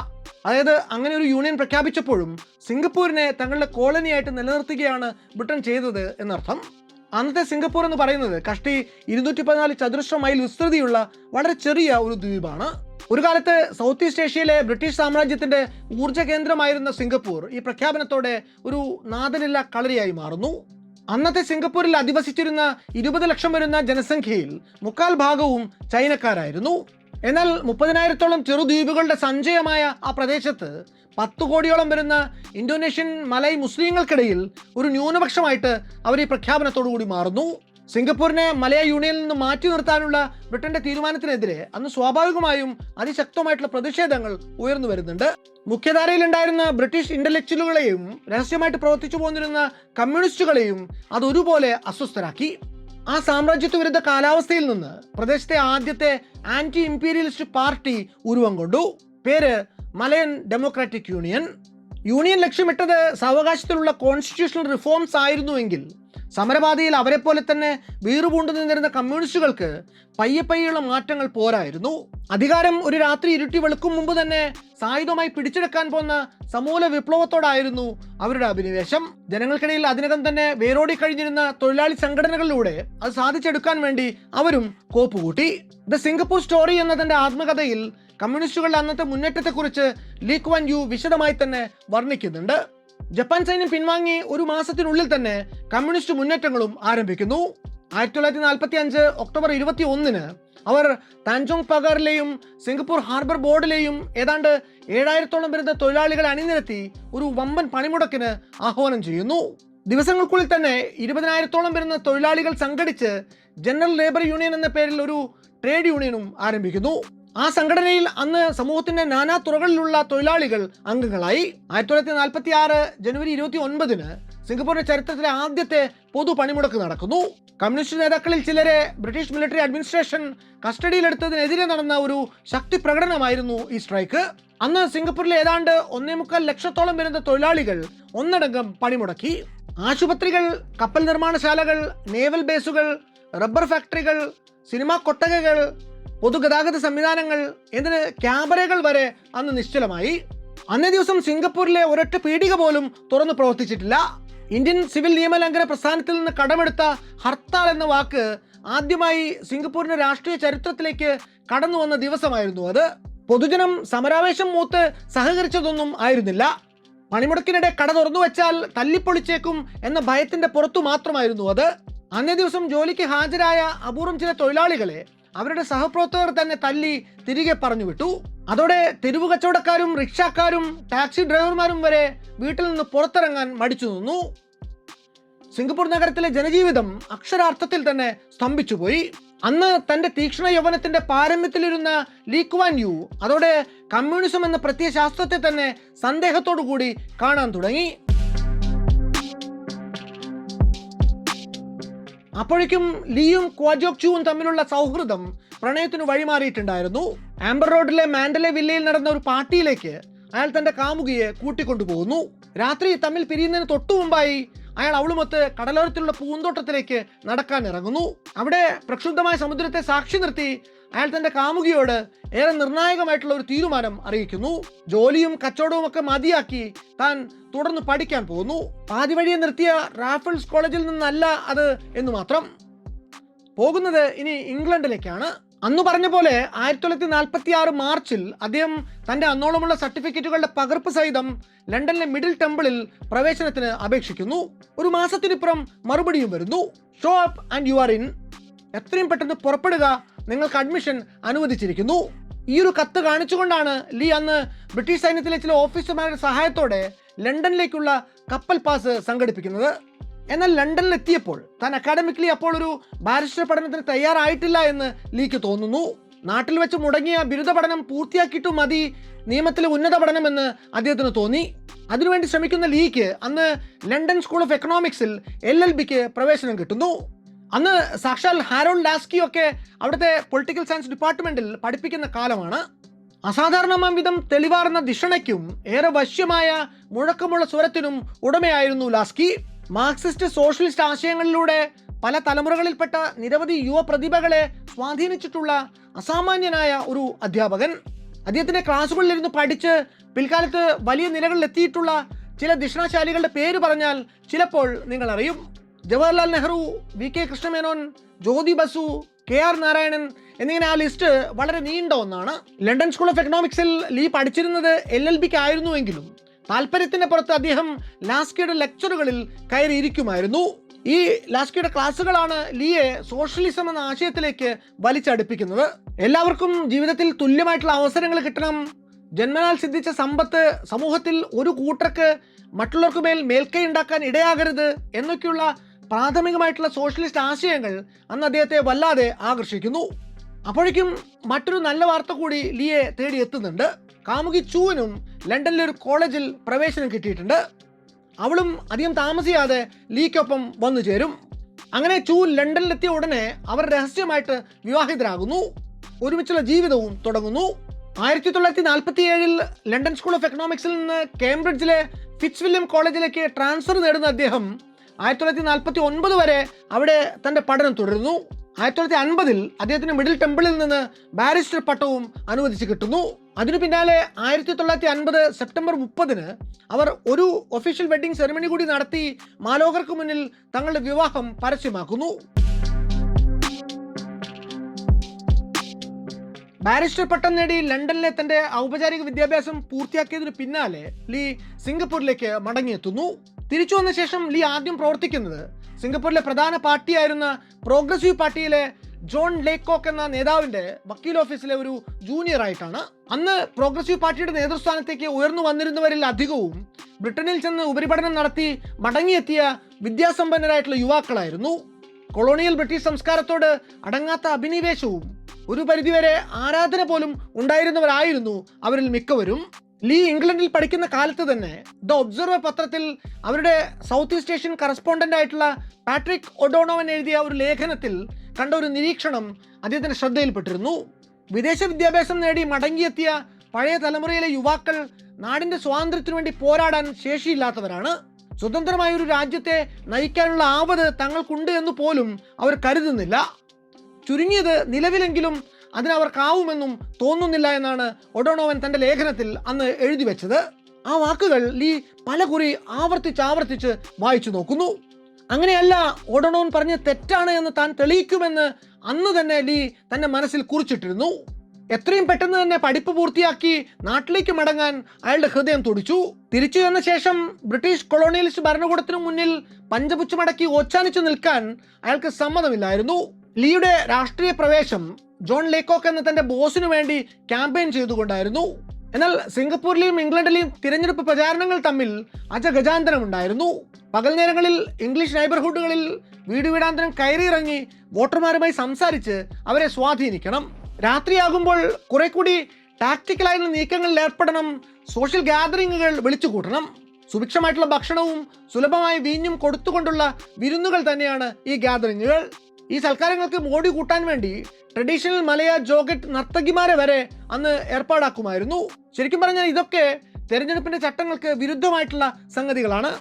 അതായത് അങ്ങനെ ഒരു യൂണിയൻ പ്രഖ്യാപിച്ചപ്പോഴും സിംഗപ്പൂരിനെ തങ്ങളുടെ കോളനിയായിട്ട് നിലനിർത്തുകയാണ് ബ്രിട്ടൻ ചെയ്തത് എന്നർത്ഥം. അന്നത്തെ സിംഗപ്പൂർ എന്ന് പറയുന്നത് കഷ്ടി 214 ചതുരശ്ര മൈൽ വിസ്തൃതിയുള്ള വളരെ ചെറിയ ഒരു ദ്വീപാണ്. ഒരു കാലത്ത് സൗത്ത് ഈസ്റ്റ് ഏഷ്യയിലെ ബ്രിട്ടീഷ് സാമ്രാജ്യത്തിന്റെ ഊർജ്ജ കേന്ദ്രമായിരുന്ന സിംഗപ്പൂർ ഈ പ്രഖ്യാപനത്തോടെ ഒരു നാദനില്ല കളരിയായി മാറുന്നു. അന്നത്തെ സിംഗപ്പൂരിൽ അധിവസിച്ചിരുന്ന 20 ലക്ഷം വരുന്ന ജനസംഖ്യയിൽ 3/4 ഭാഗവും ചൈനക്കാരായിരുന്നു. എന്നാൽ 30,000-ഓളം ചെറുദ്വീപുകളുടെ സഞ്ചയമായ ആ പ്രദേശത്ത് 10 കോടിയോളം വരുന്ന ഇന്തോനേഷ്യൻ മലൈ മുസ്ലിങ്ങൾക്കിടയിൽ ഒരു ന്യൂനപക്ഷമായിട്ട് അവർ ഈ പ്രഖ്യാപനത്തോടു കൂടി മാറുന്നു. സിംഗപ്പൂരിനെ മലയ യൂണിയനിൽ നിന്ന് മാറ്റി നിർത്താനുള്ള ബ്രിട്ടന്റെ തീരുമാനത്തിനെതിരെ അന്ന് സ്വാഭാവികമായും അതിശക്തമായിട്ടുള്ള പ്രതിഷേധങ്ങൾ ഉയർന്നു വരുന്നുണ്ട്. മുഖ്യധാരയിലുണ്ടായിരുന്ന ബ്രിട്ടീഷ് ഇന്റലക്ച്വലുകളെയും രഹസ്യമായിട്ട് പ്രവർത്തിച്ചു പോന്നിരുന്ന കമ്മ്യൂണിസ്റ്റുകളെയും അതൊരുപോലെ അസ്വസ്ഥരാക്കി. ആ സാമ്രാജ്യത്വ വിരുദ്ധ കാലാവസ്ഥയിൽ നിന്ന് പ്രദേശത്തെ ആദ്യത്തെ ആന്റി ഇംപീരിയലിസ്റ്റ് പാർട്ടി ഉരുവം കൊണ്ടു. പേര് മലയൻ ഡെമോക്രാറ്റിക് യൂണിയൻ. യൂണിയൻ ലക്ഷ്യമിട്ടത് സാവകാശത്തിലുള്ള കോൺസ്റ്റിറ്റ്യൂഷണൽ റിഫോംസ് ആയിരുന്നുവെങ്കിൽ സമരപാതയിൽ അവരെ പോലെ തന്നെ വീറുപൂണ്ടു നിന്നിരുന്ന കമ്മ്യൂണിസ്റ്റുകൾക്ക് പയ്യെയുള്ള മാറ്റങ്ങൾ പോരായിരുന്നു. അധികാരം ഒരു രാത്രി ഇരുട്ടി വെളുക്കും മുമ്പ് തന്നെ സായുധമായി പിടിച്ചെടുക്കാൻ പോന്ന സമൂല വിപ്ലവത്തോടായിരുന്നു അവരുടെ അഭിനിവേശം. ജനങ്ങൾക്കിടയിൽ അതിനകം തന്നെ വേരോടി കഴിഞ്ഞിരുന്ന തൊഴിലാളി സംഘടനകളിലൂടെ അത് സാധിച്ചെടുക്കാൻ വേണ്ടി അവരും കോപ്പുകൂട്ടി. ദ സിംഗപ്പൂർ സ്റ്റോറി എന്നതിന്റെ ആത്മകഥയിൽ കമ്മ്യൂണിസ്റ്റുകളുടെ അന്നത്തെ മുന്നേറ്റത്തെക്കുറിച്ച് ലീ ക്വാൻ യു വിശദമായി തന്നെ വർണ്ണിക്കുന്നുണ്ട്. ജപ്പാൻ സൈന്യം പിൻവാങ്ങി 1 മാസത്തിനുള്ളിൽ തന്നെ കമ്മ്യൂണിസ്റ്റ് മുന്നേറ്റങ്ങളും ആരംഭിക്കുന്നു. 1945 ഒക്ടോബർ 21 അവർ താൻജോങ് പഗറിലെയും സിംഗപ്പൂർ ഹാർബർ ബോർഡിലെയും ഏതാണ്ട് 7,000-ഓളം വരുന്ന തൊഴിലാളികളെ അണിനിരത്തി ഒരു വമ്പൻ പണിമുടക്കിന് ആഹ്വാനം ചെയ്യുന്നു. ദിവസങ്ങൾക്കുള്ളിൽ തന്നെ 20,000-ഓളം വരുന്ന തൊഴിലാളികൾ സംഘടിച്ച് ജനറൽ ലേബർ യൂണിയൻ എന്ന പേരിൽ ഒരു ട്രേഡ് യൂണിയനും ആരംഭിക്കുന്നു. ആ സംഘടനയിൽ അന്ന് സമൂഹത്തിന്റെ നാനാ തുറകളിലുള്ള തൊഴിലാളികൾ അംഗങ്ങളായി. 1946 ജനുവരി 29 സിംഗപ്പൂരിന്റെ ചരിത്രത്തിലെ ആദ്യത്തെ പൊതു പണിമുടക്ക് നടക്കുന്നു. കമ്മ്യൂണിസ്റ്റ് നേതാക്കളിൽ ചിലരെ ബ്രിട്ടീഷ് മിലിറ്ററി അഡ്മിനിസ്ട്രേഷൻ കസ്റ്റഡിയിലെടുത്തതിനെതിരെ നടന്ന ഒരു ശക്തി പ്രകടനമായിരുന്നു ഈ സ്ട്രൈക്ക്. അന്ന് സിംഗപ്പൂരിലെ ഏതാണ്ട് 1.25 ലക്ഷത്തോളം വരുന്ന തൊഴിലാളികൾ ഒന്നടങ്കം പണിമുടക്കി. ആശുപത്രികൾ, കപ്പൽ നിർമ്മാണശാലകൾ, നേവൽ ബേസുകൾ, റബ്ബർ ഫാക്ടറികൾ, സിനിമാ കൊട്ടകകൾ, പൊതുഗതാഗത സംവിധാനങ്ങൾ, എന്തിന് ക്യാബറകൾ വരെ അന്ന് നിശ്ചലമായി. അന്നേ ദിവസം സിംഗപ്പൂരിലെ ഒരൊറ്റ പീടിക പോലും തുറന്നു പ്രവർത്തിച്ചിട്ടില്ല. ഇന്ത്യൻ സിവിൽ നിയമലംഘന പ്രസ്ഥാനത്തിൽ നിന്ന് കടമെടുത്ത ഹർത്താൽ എന്ന വാക്ക് ആദ്യമായി സിംഗപ്പൂരിന്റെ രാഷ്ട്രീയ ചരിത്രത്തിലേക്ക് കടന്നു വന്ന ദിവസമായിരുന്നു അത്. പൊതുജനം സമരാവേശം മൂത്ത് സഹകരിച്ചതൊന്നും ആയിരുന്നില്ല. പണിമുടക്കിനിടെ കട തുറന്നു വെച്ചാൽ തല്ലിപ്പൊളിച്ചേക്കും എന്ന ഭയത്തിന്റെ പുറത്തു മാത്രമായിരുന്നു അത്. അന്നേ ദിവസം ജോലിക്ക് ഹാജരായ അപൂർവം ചില തൊഴിലാളികളെ അവരുടെ സഹപ്രവർത്തകർ തന്നെ തല്ലി തിരികെ പറഞ്ഞു വിട്ടു. അതോടെ തെരുവു കച്ചവടക്കാരും റിക്ഷാക്കാരും ടാക്സി ഡ്രൈവർമാരും വരെ വീട്ടിൽ നിന്ന് പുറത്തിറങ്ങാൻ മടിച്ചു നിന്നു. സിംഗപ്പൂർ നഗരത്തിലെ ജനജീവിതം അക്ഷരാർത്ഥത്തിൽ തന്നെ സ്തംഭിച്ചുപോയി. അന്ന് തന്റെ തീക്ഷ്ണ യൗവനത്തിന്റെ പാരമ്യത്തിലിരുന്ന ലീ കുവാൻ യു അതോടെ കമ്മ്യൂണിസം എന്ന പ്രത്യയശാസ്ത്രത്തെ തന്നെ സന്ദേഹത്തോടു കൂടി കാണാൻ തുടങ്ങി. അപ്പോഴേക്കും ലീയും ക്വാജോക് ചുവും തമ്മിലുള്ള സൗഹൃദം പ്രണയത്തിന് വഴിമാറിയിട്ടുണ്ടായിരുന്നു. ആംബർ റോഡിലെ മാൻഡലെ വില്ലയിൽ നടന്ന ഒരു പാർട്ടിയിലേക്ക് അയാൾ തന്റെ കാമുകിയെ കൂട്ടിക്കൊണ്ടുപോകുന്നു. രാത്രി തമ്മിൽ പിരിയുന്നതിന് തൊട്ടു മുമ്പായി അയാൾ അവളുമൊത്ത് കടലോരത്തിലുള്ള പൂന്തോട്ടത്തിലേക്ക് നടക്കാൻ ഇറങ്ങുന്നു. അവിടെ പ്രക്ഷുബ്ധമായ സമുദ്രത്തെ സാക്ഷി നിർത്തി അയാൾ തന്റെ കാമുകിയോട് ഏറെ നിർണായകമായിട്ടുള്ള ഒരു തീരുമാനം അറിയിക്കുന്നു. ജോലിയും കച്ചവടവും ഒക്കെ മതിയാക്കി താൻ തുടർന്ന് പഠിക്കാൻ പോകുന്നു. പാതി വഴിയെ നിർത്തിയ റാഫിൾസ് കോളേജിൽ നിന്നല്ല അത് എന്ന് മാത്രം. പോകുന്നത് ഇനി ഇംഗ്ലണ്ടിലേക്കാണ്. അന്ന് പറഞ്ഞ പോലെ 1946 മാർച്ചിൽ അദ്ദേഹം തന്റെ അന്നോളമുള്ള സർട്ടിഫിക്കറ്റുകളുടെ പകർപ്പ് സഹിതം ലണ്ടനിലെ മിഡിൽ ടെമ്പിളിൽ പ്രവേശനത്തിന് അപേക്ഷിക്കുന്നു. ഒരു മാസത്തിനിപ്പുറം മറുപടിയും വരുന്നു. Show up and you are in. എത്രയും പെട്ടെന്ന് പുറപ്പെടുക, നിങ്ങൾക്ക് അഡ്മിഷൻ അനുവദിച്ചിരിക്കുന്നു. ഈ ഒരു കത്ത് കാണിച്ചുകൊണ്ടാണ് ലീ അന്ന് ബ്രിട്ടീഷ് സൈന്യത്തിലെ ചില ഓഫീസർമാരുടെ സഹായത്തോടെ ലണ്ടനിലേക്കുള്ള കപ്പൽ പാസ് സംഘടിപ്പിക്കുന്നത്. എന്നാൽ ലണ്ടനിൽ എത്തിയപ്പോൾ താൻ അക്കാഡമിക്കലി അപ്പോൾ ഒരു ബാരിസ്റ്റർ പഠനത്തിന് തയ്യാറായിട്ടില്ല എന്ന് ലീക്ക് തോന്നുന്നു. നാട്ടിൽ വെച്ച് മുടങ്ങിയ ബിരുദ പഠനം പൂർത്തിയാക്കിയിട്ടു മതി നിയമത്തിലെ ഉന്നത പഠനമെന്ന് അദ്ദേഹത്തിന് തോന്നി. അതിനുവേണ്ടി ശ്രമിക്കുന്ന ലീക്ക് അന്ന് ലണ്ടൻ സ്കൂൾ ഓഫ് എക്കണോമിക്സിൽ LLBക്ക് പ്രവേശനം കിട്ടുന്നു. അന്ന് സാക്ഷാൽ ഹാരോൾഡ് ലാസ്കി ഒക്കെ അവിടുത്തെ പൊളിറ്റിക്കൽ സയൻസ് ഡിപ്പാർട്ട്മെന്റിൽ പഠിപ്പിക്കുന്ന കാലമാണ്. അസാധാരണമാം വിധം തെളിവാർന്ന ധിഷണയ്ക്കും ഏറെ വശ്യമായ മുഴക്കമുള്ള സ്വരത്തിനും ഉടമയായിരുന്നു ലാസ്കി. മാർക്സിസ്റ്റ് സോഷ്യലിസ്റ്റ് ആശയങ്ങളിലൂടെ പല തലമുറകളിൽപ്പെട്ട നിരവധി യുവ പ്രതിഭകളെ സ്വാധീനിച്ചിട്ടുള്ള അസാമാന്യനായ ഒരു അധ്യാപകൻ. അദ്ദേഹത്തിന്റെ ക്ലാസ്സുകളിലിരുന്ന് പഠിച്ച് പിൽക്കാലത്ത് വലിയ നിലകളിൽ എത്തിയിട്ടുള്ള ചില ധിഷണാശാലികളുടെ പേര് പറഞ്ഞാൽ ചിലപ്പോൾ നിങ്ങൾ അറിയും. ജവഹർലാൽ നെഹ്റു, VK കൃഷ്ണമേനോൻ, ജ്യോതി ബസു, KR നാരായണൻ എന്നിങ്ങനെ ആ ലിസ്റ്റ് വളരെ നീണ്ട ഒന്നാണ്. ലണ്ടൻ സ്കൂൾ ഓഫ് എക്കണോമിക്സിൽ ലീ പഠിച്ചിരുന്നത് LLBക്ക് ആയിരുന്നുവെങ്കിലും താല്പര്യത്തിന്റെ പുറത്ത് അദ്ദേഹം ലാസ്കിയുടെ ലെക്ചറുകളിൽ കയറിയിരിക്കുമായിരുന്നു. ഈ ലാസ്കിയുടെ ക്ലാസ്സുകളാണ് ലീയെ സോഷ്യലിസം എന്ന ആശയത്തിലേക്ക് വലിച്ചടുപ്പിക്കുന്നത്. എല്ലാവർക്കും ജീവിതത്തിൽ തുല്യമായിട്ടുള്ള അവസരങ്ങൾ കിട്ടണം, ജന്മനാൽ സിദ്ധിച്ച സമ്പത്ത് സമൂഹത്തിൽ ഒരു കൂട്ടർക്ക് മറ്റുള്ളവർക്ക് മേൽക്കൈ ഉണ്ടാക്കാൻ ഇടയാകരുത് എന്നൊക്കെയുള്ള പ്രാഥമികമായിട്ടുള്ള സോഷ്യലിസ്റ്റ് ആശയങ്ങൾ അന്ന് അദ്ദേഹത്തെ വല്ലാതെ ആകർഷിക്കുന്നു. അപ്പോഴേക്കും മറ്റൊരു നല്ല വാർത്ത കൂടി ലീയെ തേടി എത്തുന്നുണ്ട്. കാമുകി ചൂവിനും ലണ്ടനിലെ ഒരു കോളേജിൽ പ്രവേശനം കിട്ടിയിട്ടുണ്ട്. അവളും അധികം താമസിയാതെ ലീക്കൊപ്പം വന്നു ചേരും. അങ്ങനെ ചൂ ലണ്ടനിലെത്തിയ ഉടനെ അവർ രഹസ്യമായിട്ട് വിവാഹിതരാകുന്നു. ഒരുമിച്ചുള്ള ജീവിതവും തുടങ്ങുന്നു. 1947 ലണ്ടൻ സ്കൂൾ ഓഫ് എക്കണോമിക്സിൽ നിന്ന് കേംബ്രിഡ്ജിലെ ഫിറ്റ്സ് വില്യം കോളേജിലേക്ക് ട്രാൻസ്ഫർ നേടുന്ന അദ്ദേഹം 1949 വരെ അവിടെ തന്റെ പഠനം തുടരുന്നു. 1950 അദ്ദേഹത്തിന് മിഡിൽ ടെമ്പിളിൽ നിന്ന് ബാരിസ്റ്റർ പട്ടവും അനുവദിച്ച് കിട്ടുന്നു. അതിനു പിന്നാലെ 1950 സെപ്റ്റംബർ 30 അവർ ഒരു ഒഫീഷ്യൽ വെഡിങ് സെറിമണി കൂടി നടത്തി മാലോകർക്ക് മുന്നിൽ തങ്ങളുടെ വിവാഹം പരസ്യമാക്കുന്നു. ബാരിസ്റ്റർ പട്ടം നേടി ലണ്ടനിലെ തന്റെ ഔപചാരിക വിദ്യാഭ്യാസം പൂർത്തിയാക്കിയതിനു പിന്നാലെ ലീ സിംഗപ്പൂരിലേക്ക് മടങ്ങിയെത്തുന്നു. തിരിച്ചു വന്ന ശേഷം ലീ ആദ്യം പ്രവർത്തിക്കുന്നത് സിംഗപ്പൂരിലെ പ്രധാന പാർട്ടിയായിരുന്ന പ്രോഗ്രസീവ് പാർട്ടിയിലെ ജോൺ ലേക്കോക്ക് എന്ന നേതാവിന്റെ വക്കീൽ ഓഫീസിലെ ഒരു ജൂനിയർ ആയിട്ടാണ്. അന്ന് പ്രോഗ്രസീവ് പാർട്ടിയുടെ നേതൃസ്ഥാനത്തേക്ക് ഉയർന്നു വന്നിരുന്നവരിൽ അധികവും ബ്രിട്ടനിൽ ചെന്ന് ഉപരിപഠനം നടത്തി മടങ്ങിയെത്തിയ വിദ്യാസമ്പന്നരായിട്ടുള്ള യുവാക്കളായിരുന്നു. കൊളോണിയൽ ബ്രിട്ടീഷ് സംസ്കാരത്തോട് അടങ്ങാത്ത അഭിനിവേശവും ഒരു പരിധിവരെ ആരാധന പോലും ഉണ്ടായിരുന്നവരായിരുന്നു അവരിൽ മിക്കവരും. ലീ ഇംഗ്ലണ്ടിൽ പഠിക്കുന്ന കാലത്ത് തന്നെ ദ ഒബ്സർവർ പത്രത്തിൽ അവരുടെ സൗത്ത് ഈസ്റ്റ് ഏഷ്യൻ കറസ്പോണ്ടന്റ് ആയിട്ടുള്ള പാട്രിക് ഒഡോണോവൻ എഴുതിയ ഒരു ലേഖനത്തിൽ കണ്ട ഒരു നിരീക്ഷണം അദ്ദേഹത്തിന്റെ ശ്രദ്ധയിൽപ്പെട്ടിരുന്നു. വിദേശ വിദ്യാഭ്യാസം നേടി മടങ്ങിയെത്തിയ പഴയ തലമുറയിലെ യുവാക്കൾ നാടിന്റെ സ്വാതന്ത്ര്യത്തിനു വേണ്ടി പോരാടാൻ ശേഷിയില്ലാത്തവരാണ്. സ്വതന്ത്രമായ ഒരു രാജ്യത്തെ നയിക്കാനുള്ള ആവത് തങ്ങൾക്കുണ്ട് എന്ന് പോലും അവർ കരുതുന്നില്ല. ചുരുങ്ങിയത് നിലവിലെങ്കിലും അതിനവർക്കാവുമെന്നും തോന്നുന്നില്ല എന്നാണ് ഒഡോണോവൻ തന്റെ ലേഖനത്തിൽ അന്ന് എഴുതി വെച്ചത്. ആ വാക്കുകൾ ലീ പലകുറി ആവർത്തിച്ച് വായിച്ചു നോക്കുന്നു. അങ്ങനെയല്ല, ഒഡോണോവൻ പറഞ്ഞ് തെറ്റാണ് എന്ന് താൻ തെളിയിക്കുമെന്ന് അന്ന് തന്നെ ലീ തന്റെ മനസ്സിൽ കുറിച്ചിട്ടിരുന്നു. എത്രയും പെട്ടെന്ന് തന്നെ പഠിപ്പ് പൂർത്തിയാക്കി നാട്ടിലേക്ക് മടങ്ങാൻ അയാളുടെ ഹൃദയം തുടിച്ചു. തിരിച്ചു വന്ന ശേഷം ബ്രിട്ടീഷ് കൊളോണിയലിസ്റ്റ് ഭരണകൂടത്തിനു മുന്നിൽ പഞ്ചപുച്ഛമടക്കി ഓച്ചാനിച്ചു നിൽക്കാൻ അയാൾക്ക് സമ്മതമില്ലായിരുന്നു. ലീയുടെ രാഷ്ട്രീയ പ്രവേശം ജോൺ ലേക്കോക്ക് എന്ന തന്റെ ബോസിനു വേണ്ടി ക്യാമ്പയിൻ ചെയ്തുകൊണ്ടായിരുന്നു. എന്നാൽ സിംഗപ്പൂരിലെയും ഇംഗ്ലണ്ടിലെയും തിരഞ്ഞെടുപ്പ് പ്രചാരണങ്ങൾ തമ്മിൽ അജഗജാന്തരമുണ്ടായിരുന്നു. പകൽ നേരങ്ങളിൽ ഇംഗ്ലീഷ് നൈബർഹുഡുകളിൽ വീടാന്തരം കയറിയിറങ്ങി വോട്ടർമാരുമായി സംസാരിച്ച് അവരെ സ്വാധീനിക്കണം. രാത്രിയാകുമ്പോൾ കുറെ കൂടി ടാക്ടിക്കലായുള്ള നീക്കങ്ങളിൽ ഏർപ്പെടണം. സോഷ്യൽ ഗ്യാതറിങ്ങുകൾ വിളിച്ചു കൂട്ടണം. സുഭിക്ഷമായിട്ടുള്ള ഭക്ഷണവും സുലഭമായ വീഞ്ഞും കൊടുത്തുകൊണ്ടുള്ള വിരുന്നുകൾ തന്നെയാണ് ഈ ഗ്യാതറിങ്ങുകൾ. ഈ സൽക്കാരങ്ങൾക്ക് മോടി കൂട്ടാൻ വേണ്ടി ട്രഡീഷണൽ മലയ ജോഗറ്റ് നർത്തകിമാരെ വരെ അന്ന് ഏർപ്പാടാക്കുമായിരുന്നു. ശരിക്കും പറഞ്ഞാൽ ഇതൊക്കെ തെരഞ്ഞെടുപ്പിന്റെ ചട്ടങ്ങൾക്ക് വിരുദ്ധമായിട്ടുള്ള സംഗതികളാണ്.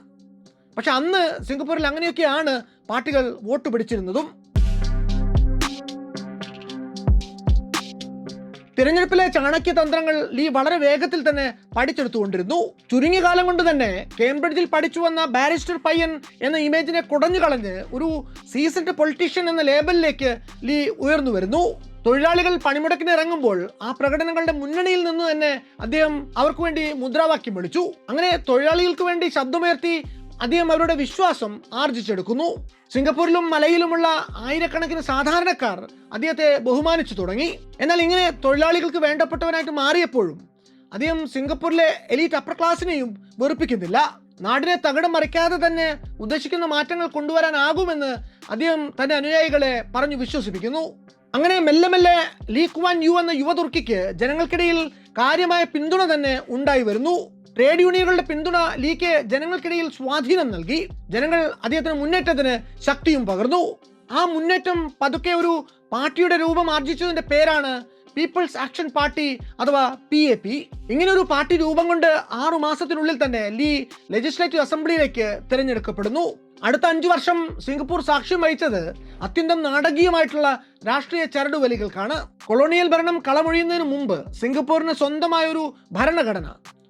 പക്ഷെ അന്ന് സിംഗപ്പൂരിൽ അങ്ങനെയൊക്കെയാണ് പാർട്ടികൾ വോട്ട് പിടിച്ചിരുന്നതും. തിരഞ്ഞെടുപ്പിലെ ചാണക്യതന്ത്രങ്ങൾ ലീ വളരെ വേഗത്തിൽ തന്നെ പഠിച്ചെടുത്തുകൊണ്ടിരുന്നു. ചുരുങ്ങിയ കാലം കൊണ്ട് തന്നെ കേംബ്രിഡ്ജിൽ പഠിച്ചു വന്ന ബാരിസ്റ്റർ പയ്യൻ എന്ന ഇമേജിനെ കുടഞ്ഞു കളഞ്ഞ് ഒരു സീസൺഡ് പൊളിറ്റീഷ്യൻ എന്ന ലേബലിലേക്ക് ലീ ഉയർന്നു വരുന്നു. തൊഴിലാളികൾ പണിമുടക്കിന് ഇറങ്ങുമ്പോൾ ആ പ്രകടനങ്ങളുടെ മുന്നണിയിൽ നിന്ന് തന്നെ അദ്ദേഹം അവർക്ക് വേണ്ടി മുദ്രാവാക്യം വിളിച്ചു. അങ്ങനെ തൊഴിലാളികൾക്ക് വേണ്ടി ശബ്ദമുയർത്തി അദ്ദേഹം അവരുടെ വിശ്വാസം ആർജിച്ചെടുക്കുന്നു. സിംഗപ്പൂരിലും മലയിലുമുള്ള ആയിരക്കണക്കിന് സാധാരണക്കാർ അദ്ദേഹത്തെ ബഹുമാനിച്ചു തുടങ്ങി. എന്നാൽ ഇങ്ങനെ തൊഴിലാളികൾക്ക് വേണ്ടപ്പെട്ടവനായിട്ട് മാറിയപ്പോഴും അദ്ദേഹം സിംഗപ്പൂരിലെ എലീറ്റ് അപ്പർ ക്ലാസിനെയും വെറുപ്പിക്കുന്നില്ല. നാടിനെ തകിടം മറിക്കാതെ തന്നെ ഉദ്ദേശിക്കുന്ന മാറ്റങ്ങൾ കൊണ്ടുവരാനാകുമെന്ന് അദ്ദേഹം തന്റെ അനുയായികളെ പറഞ്ഞു വിശ്വസിപ്പിക്കുന്നു. അങ്ങനെ മെല്ലെ മെല്ലെ ലീ കുവാൻ യു എന്ന യുവതുർക്കിക്ക് ജനങ്ങൾക്കിടയിൽ കാര്യമായ പിന്തുണ തന്നെ ഉണ്ടായി വരുന്നു. ട്രേഡ് യൂണിയനുകളുടെ പിന്തുണ ലീക്ക് ജനങ്ങൾക്കിടയിൽ സ്വാധീനം നൽകി. ജനങ്ങൾ അദ്ദേഹത്തിന് മുന്നേറ്റത്തിന് ശക്തിയും പകർന്നു. ആ മുന്നേറ്റം പതുക്കെ ഒരു പാർട്ടിയുടെ രൂപം ആർജിച്ചതിന്റെ പേരാണ് പീപ്പിൾസ് ആക്ഷൻ പാർട്ടി അഥവാ PAP. ഇങ്ങനെ ഒരു പാർട്ടി രൂപം കൊണ്ട് 6 മാസത്തിനുള്ളിൽ തന്നെ ലീ ലെജിസ്ലേറ്റീവ് അസംബ്ലിയിലേക്ക് തിരഞ്ഞെടുക്കപ്പെടുന്നു. അടുത്ത 5 വർഷം സിംഗപ്പൂർ സാക്ഷ്യം വഹിച്ചത് അത്യന്തം നാടകീയമായിട്ടുള്ള രാഷ്ട്രീയ ചരടുവലികൾക്കാണ്. കൊളോണിയൽ ഭരണം കളമൊഴിയുന്നതിന് മുമ്പ് സിംഗപ്പൂരിന് സ്വന്തമായ ഒരു ഭരണഘടന,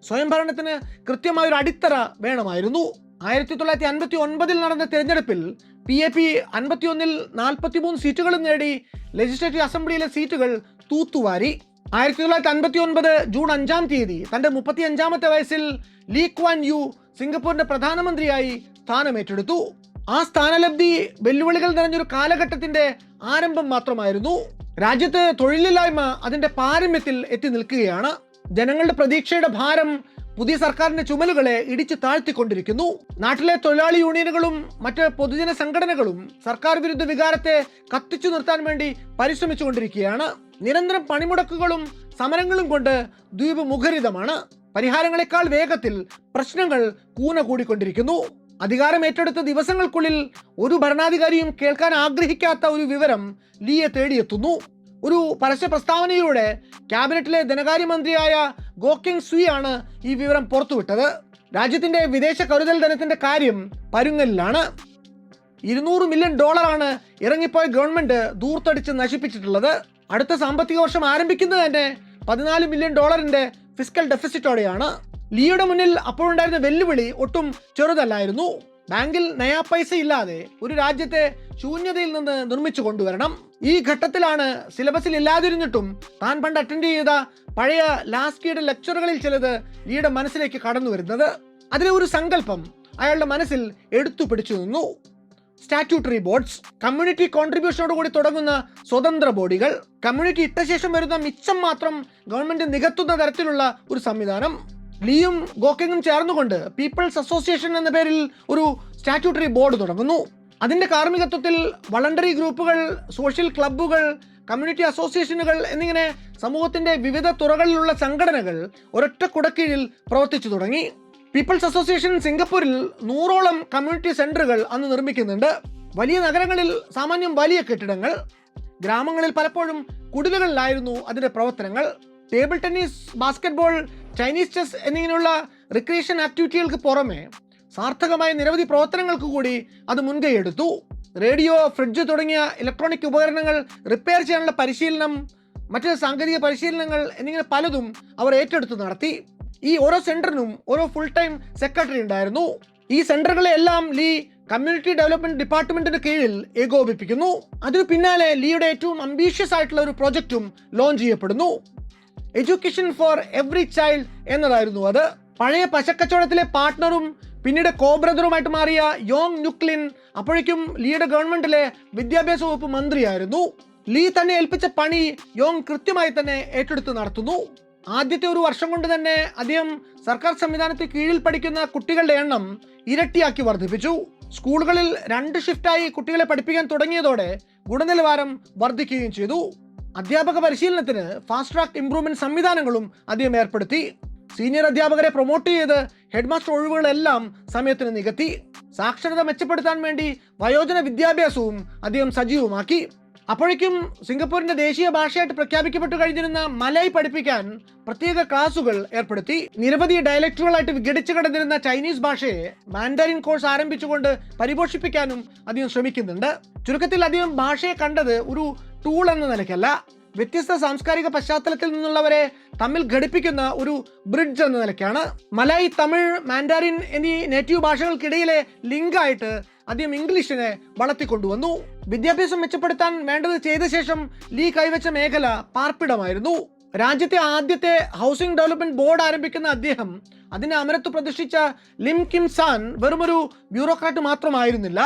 സ്വയംഭരണത്തിന് കൃത്യമായൊരു അടിത്തറ വേണമായിരുന്നു. 1959 നടന്ന തിരഞ്ഞെടുപ്പിൽ PAP 51-ൽ 43 സീറ്റുകളും നേടി ലെജിസ്ലേറ്റീവ് അസംബ്ലിയിലെ സീറ്റുകൾ തൂത്തുവാരി. 1959 ജൂൺ 5-ാം തീയതി തന്റെ 35-ാമത്തെ വയസ്സിൽ ലീ കുവാൻ യു സിംഗപ്പൂരിന്റെ പ്രധാനമന്ത്രിയായി സ്ഥാനമേറ്റെടുത്തു. ആ സ്ഥാനലബ്ധി വെല്ലുവിളികൾ നിറഞ്ഞൊരു കാലഘട്ടത്തിന്റെ ആരംഭം മാത്രമായിരുന്നു. രാജ്യത്ത് തൊഴിലില്ലായ്മ അതിന്റെ പാരമ്യത്തിൽ എത്തി നിൽക്കുകയാണ്. ജനങ്ങളുടെ പ്രതീക്ഷയുടെ ഭാരം പുതിയ സർക്കാരിന്റെ ചുമലുകളെ ഇടിച്ചു താഴ്ത്തിക്കൊണ്ടിരിക്കുന്നു. നാട്ടിലെ തൊഴിലാളി യൂണിയനുകളും മറ്റ് പൊതുജന സംഘടനകളും സർക്കാർ വിരുദ്ധ വികാരത്തെ കത്തിച്ചു നിർത്താൻ വേണ്ടി പരിശ്രമിച്ചുകൊണ്ടിരിക്കുകയാണ്. നിരന്തരം പണിമുടക്കുകളും സമരങ്ങളും കൊണ്ട് ദ്വീപ് മുഖരിതമാണ്. പരിഹാരങ്ങളെക്കാൾ വേഗത്തിൽ പ്രശ്നങ്ങൾ കൂന കൂടിക്കൊണ്ടിരിക്കുന്നു. അധികാരം ഏറ്റെടുത്ത ദിവസങ്ങൾക്കുള്ളിൽ ഒരു ഭരണാധികാരിയും കേൾക്കാൻ ആഗ്രഹിക്കാത്ത ഒരു വിവരം ലീയെ തേടിയെത്തുന്നു. ഒരു പരസ്യ പ്രസ്താവനയിലൂടെ ക്യാബിനറ്റിലെ ധനകാര്യമന്ത്രിയായ ഗോ കെങ് സ്വീ ആണ് ഈ വിവരം പുറത്തുവിട്ടത്. രാജ്യത്തിന്റെ വിദേശ കരുതൽ ധനത്തിന്റെ കാര്യം പരുങ്ങലിലാണ്. $200 മില്യൺ ഇറങ്ങിപ്പോയ ഗവൺമെന്റ് ദൂർത്തടിച്ച് നശിപ്പിച്ചിട്ടുള്ളത്. അടുത്ത സാമ്പത്തിക വർഷം ആരംഭിക്കുന്നത് തന്നെ $14 മില്യൺ ഫിസ്ക്കൽ ഡെഫിസിറ്റോടെയാണ്. ലീയുടെ മുന്നിൽ അപ്പോഴുണ്ടായിരുന്ന വെല്ലുവിളി ഒട്ടും ചെറുതല്ലായിരുന്നു. ബാങ്കിൽ നയാ പൈസ ഇല്ലാതെ ഒരു രാജ്യത്തെ ശൂന്യതയിൽ നിന്ന് നിർമ്മിച്ചു കൊണ്ടുവരണം. ഈ ഘട്ടത്തിലാണ് സിലബസിൽ ഇല്ലാതിരുന്നിട്ടും താൻ പണ്ട് അറ്റൻഡ് ചെയ്ത പഴയ ലാസ്കിയുടെ ലെക്ചറുകളിൽ ചിലത് ലീയുടെ മനസ്സിലേക്ക് കടന്നു വരുന്നത്. അതിലെ ഒരു സങ്കല്പം അയാളുടെ മനസ്സിൽ എടുത്തു പിടിച്ചു നിന്നു. സ്റ്റാറ്റ്യൂട്ടറി ബോർഡ്സ്, കമ്മ്യൂണിറ്റി കോൺട്രിബ്യൂഷനോട് കൂടി തുടങ്ങുന്ന സ്വതന്ത്ര ബോഡികൾ, കമ്മ്യൂണിറ്റി ഇട്ട ശേഷം വരുന്ന മിച്ചം മാത്രം ഗവൺമെന്റ് നികത്തുന്ന തരത്തിലുള്ള ഒരു സംവിധാനം. ലീയും ഗോക്കെങ്ങും ചേർന്നുകൊണ്ട് പീപ്പിൾസ് അസോസിയേഷൻ എന്ന പേരിൽ ഒരു സ്റ്റാറ്റ്യൂട്ടറി ബോർഡ് തുടങ്ങുന്നു. അതിൻ്റെ കാർമ്മികത്വത്തിൽ വളണ്ടറി ഗ്രൂപ്പുകൾ, സോഷ്യൽ ക്ലബ്ബുകൾ, കമ്മ്യൂണിറ്റി അസോസിയേഷനുകൾ എന്നിങ്ങനെ സമൂഹത്തിൻ്റെ വിവിധ തുറകളിലുള്ള സംഘടനകൾ ഒരൊറ്റ കുടക്കീഴിൽ പ്രവർത്തിച്ചു തുടങ്ങി. പീപ്പിൾസ് അസോസിയേഷൻ സിംഗപ്പൂരിൽ 100ഓളം കമ്മ്യൂണിറ്റി സെന്ററുകൾ അന്ന് നിർമ്മിക്കുന്നുണ്ട്. വലിയ നഗരങ്ങളിൽ സാമാന്യം വലിയ കെട്ടിടങ്ങൾ, ഗ്രാമങ്ങളിൽ പലപ്പോഴും കുടിലുകളിലായിരുന്നു അതിൻ്റെ പ്രവർത്തനങ്ങൾ. Table tennis, basketball, Chinese chess എന്നിങ്ങനെയുള്ള റിക്രിയേഷൻ ആക്ടിവിറ്റികൾക്ക് പുറമെ സാർത്ഥകമായ നിരവധി പ്രവർത്തനങ്ങൾക്ക് കൂടി അത് മുൻകൈയെടുത്തു. റേഡിയോ, ഫ്രിഡ്ജ് തുടങ്ങിയ ഇലക്ട്രോണിക് ഉപകരണങ്ങൾ റിപ്പയർ ചെയ്യാനുള്ള പരിശീലനം, മറ്റ് സാങ്കേതിക പരിശീലനങ്ങൾ എന്നിങ്ങനെ പലതും അവർ ഏറ്റെടുത്ത് നടത്തി. ഈ ഓരോ സെന്ററിനും ഓരോ ഫുൾ ടൈം സെക്രട്ടറി ഉണ്ടായിരുന്നു. ഈ സെന്ററുകളെ എല്ലാം ലീ കമ്മ്യൂണിറ്റി ഡെവലപ്മെന്റ് ഡിപ്പാർട്ട്മെന്റിന് കീഴിൽ ഏകോപിപ്പിക്കുന്നു. അതിനു പിന്നാലെ ലീയുടെ ഏറ്റവും അംബീഷ്യസ് ആയിട്ടുള്ള ഒരു പ്രോജക്റ്റും ലോഞ്ച് ചെയ്യപ്പെടുന്നു. എഡ്യൂക്കേഷൻ ഫോർ എവറി ചൈൽഡ് എന്നതായിരുന്നു അത്. പഴയ പശക്കച്ചവടത്തിലെ പാർട്ട്ണറും പിന്നീട് കോബ്രദറുമായിട്ട് മാറിയ യോങ് നുക്ലിൻ അപ്പോഴേക്കും ലീയുടെ ഗവൺമെന്റിലെ വിദ്യാഭ്യാസ വകുപ്പ് മന്ത്രിയായിരുന്നു. ലീ തന്നെ ഏൽപ്പിച്ച പണി യോങ് കൃത്യമായി തന്നെ ഏറ്റെടുത്ത് നടത്തുന്നു. ആദ്യത്തെ ഒരു വർഷം കൊണ്ട് തന്നെ അദ്ദേഹം സർക്കാർ സംവിധാനത്തിന് കീഴിൽ പഠിക്കുന്ന കുട്ടികളുടെ എണ്ണം ഇരട്ടിയാക്കി വർദ്ധിപ്പിച്ചു. സ്കൂളുകളിൽ 2 ഷിഫ്റ്റായി കുട്ടികളെ പഠിപ്പിക്കാൻ തുടങ്ങിയതോടെ ഗുണനിലവാരം വർദ്ധിക്കുകയും ചെയ്തു. അധ്യാപക പരിശീലനത്തിന് ഫാസ്റ്റ് ട്രാക്ക് ഇംപ്രൂവ്മെന്റ് സംവിധാനങ്ങളും അദ്ദേഹം ഏർപ്പെടുത്തി. സീനിയർ അധ്യാപകരെ പ്രൊമോട്ട് ചെയ്ത് ഹെഡ് മാസ്റ്റർ ഒഴിവുകളെല്ലാം സമയത്തിന് നികത്തി. സാക്ഷരത മെച്ചപ്പെടുത്താൻ വേണ്ടി വയോജന വിദ്യാഭ്യാസവും അദ്ദേഹം സജീവമാക്കി. അപ്പോഴേക്കും സിംഗപ്പൂരിന്റെ ദേശീയ ഭാഷയായിട്ട് പ്രഖ്യാപിക്കപ്പെട്ടു കഴിഞ്ഞിരുന്ന മലയ് പഠിപ്പിക്കാൻ പ്രത്യേക ക്ലാസുകൾ ഏർപ്പെടുത്തി. നിരവധി ഡയലക്റ്റുകളായിട്ട് വിഘടിച്ചു കിടന്നിരുന്ന ചൈനീസ് ഭാഷയെ മാൻഡറിൻ കോഴ്സ് ആരംഭിച്ചുകൊണ്ട് പരിപോഷിപ്പിക്കാനും അദ്ദേഹം ശ്രമിക്കുന്നുണ്ട്. ചുരുക്കത്തിൽ അദ്ദേഹം ഭാഷയെ കണ്ടത് ഒരു ടൂൾ എന്ന നിലയ്ക്കല്ല, വ്യത്യസ്ത സാംസ്കാരിക പശ്ചാത്തലത്തിൽ നിന്നുള്ളവരെ തമ്മിൽ ഘടിപ്പിക്കുന്ന ഒരു ബ്രിഡ്ജ് എന്ന നിലയ്ക്കാണ്. മലയ്, തമിഴ്, മാൻഡാരിൻ എന്നീ നേറ്റീവ് ഭാഷകൾക്കിടയിലെ ലിങ്കായിട്ട് അദ്ദേഹം ഇംഗ്ലീഷിനെ വളർത്തിക്കൊണ്ടുവന്നു. വിദ്യാഭ്യാസം മെച്ചപ്പെടുത്താൻ വേണ്ടത് ചെയ്ത ശേഷം ലീ കൈവച്ച മേഖല പാർപ്പിടമായിരുന്നു. രാജ്യത്തെ ആദ്യത്തെ ഹൗസിംഗ് ഡെവലപ്മെന്റ് ബോർഡ് ആരംഭിക്കുന്ന അദ്ദേഹം അതിനെ അമരത്ത് പ്രതിഷ്ഠിച്ച ലിം കിം സാൻ വെറുമൊരു ബ്യൂറോക്രാറ്റ് മാത്രമായിരുന്നില്ല,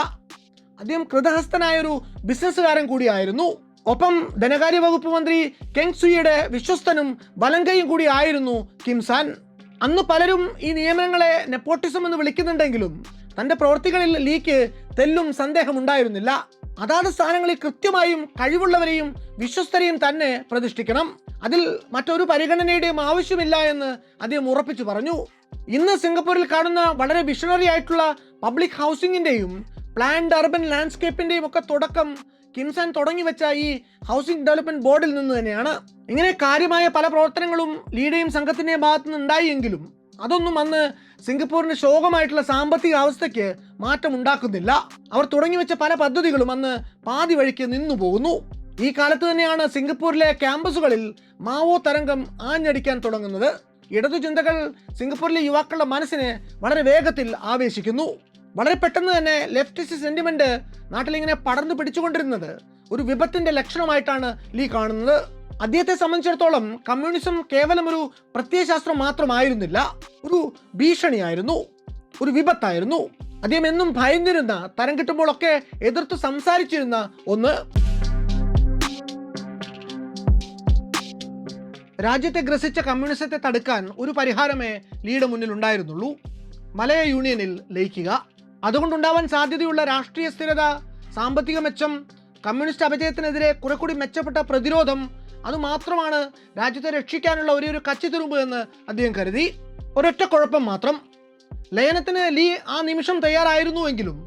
അദ്ദേഹം കൃതഹസ്തനായൊരു ബിസിനസ്സുകാരൻ കൂടിയായിരുന്നു. ഒപ്പം ധനകാര്യ വകുപ്പ് മന്ത്രി കെങ് സുയിയുടെ വിശ്വസ്തനും വലങ്കയും കൂടി ആയിരുന്നു കിം സാൻ. അന്ന് പലരും ഈ നിയമനങ്ങളെ നെപ്പോട്ടിസം എന്ന് വിളിക്കുന്നുണ്ടെങ്കിലും തൻ്റെ പ്രവൃത്തികളിൽ ലീക്ക് തെല്ലും സന്ദേഹമുണ്ടായിരുന്നില്ല. അതാത് സ്ഥാനങ്ങളിൽ കൃത്യമായും കഴിവുള്ളവരെയും വിശ്വസ്തരെയും തന്നെ പ്രതിഷ്ഠിക്കണം, അതിൽ മറ്റൊരു പരിഗണനയുടെയും ആവശ്യമില്ല എന്ന് അദ്ദേഹം ഉറപ്പിച്ചു പറഞ്ഞു. ഇന്ന് സിംഗപ്പൂരിൽ കാണുന്ന വളരെ വിഷണറി ആയിട്ടുള്ള പബ്ലിക് ഹൗസിംഗിൻ്റെയും പ്ലാൻഡ് അർബൻ ലാൻഡ്സ്കേപ്പിൻ്റെയും ഒക്കെ തുടക്കം കിംസാൻ തുടങ്ങി വെച്ച ഈ ഹൗസിംഗ് ഡെവലപ്മെന്റ് ബോർഡിൽ നിന്ന് തന്നെയാണ്. ഇങ്ങനെ കാര്യമായ പല പ്രവർത്തനങ്ങളും ലീയുടെയും സംഘത്തിൻ്റെയും ഭാഗത്തു നിന്ന് ഉണ്ടായിയെങ്കിലും അതൊന്നും അന്ന് സിംഗപ്പൂരിന് ശോകമായിട്ടുള്ള സാമ്പത്തിക അവസ്ഥയ്ക്ക് മാറ്റം ഉണ്ടാക്കുന്നില്ല. അവർ തുടങ്ങി വെച്ച പല പദ്ധതികളും അന്ന് പാതി വഴിക്ക് നിന്നു പോകുന്നു. ഈ കാലത്ത് തന്നെയാണ് സിംഗപ്പൂരിലെ ക്യാമ്പസുകളിൽ മാവോ തരംഗം ആഞ്ഞടിക്കാൻ തുടങ്ങുന്നത്. ഇടതു ചിന്തകൾ സിംഗപ്പൂരിലെ യുവാക്കളുടെ മനസ്സിനെ വളരെ വേഗത്തിൽ ആവേശിക്കുന്നു. വളരെ പെട്ടെന്ന് തന്നെ ലെഫ്റ്റിസ്റ്റ് സെന്റിമെന്റ് നാട്ടിലിങ്ങനെ പടർന്നു പിടിച്ചുകൊണ്ടിരുന്നത് ഒരു വിപത്തിന്റെ ലക്ഷണമായിട്ടാണ് ലീ കാണുന്നത്. അദ്ദേഹത്തെ സംബന്ധിച്ചിടത്തോളം കമ്മ്യൂണിസം കേവലം ഒരു പ്രത്യയശാസ്ത്രം മാത്രമായിരുന്നില്ല, ഒരു ഭീഷണിയായിരുന്നു, ഒരു വിപത്തായിരുന്നു. അദ്ദേഹം എന്നും ഭയന്നിരുന്ന, തരം കിട്ടുമ്പോഴൊക്കെ എതിർത്ത് സംസാരിച്ചിരുന്ന ഒന്ന്. രാജ്യത്തെ ഗ്രസിച്ച കമ്മ്യൂണിസത്തെ തടുക്കാൻ ഒരു പരിഹാരമേ ലീയുടെ മുന്നിൽ ഉണ്ടായിരുന്നുള്ളൂ: മലയ യൂണിയനിൽ ലയിക്കുക. അതുകൊണ്ടുണ്ടാവാൻ സാധ്യതയുള്ള രാഷ്ട്രീയ സ്ഥിരത, സാമ്പത്തിക മെച്ചം, കമ്മ്യൂണിസ്റ്റ് അപജയത്തിനെതിരെ കുറെ കൂടി മെച്ചപ്പെട്ട പ്രതിരോധം, അതുമാത്രമാണ് രാജ്യത്തെ രക്ഷിക്കാനുള്ള ഒരു കച്ചിത്തുരുമ്പ് എന്ന് അദ്ദേഹം കരുതി. ഒരൊറ്റ കുഴപ്പം മാത്രം: ലയനത്തിന് ലീ ആ നിമിഷം തയ്യാറായിരുന്നുവെങ്കിലും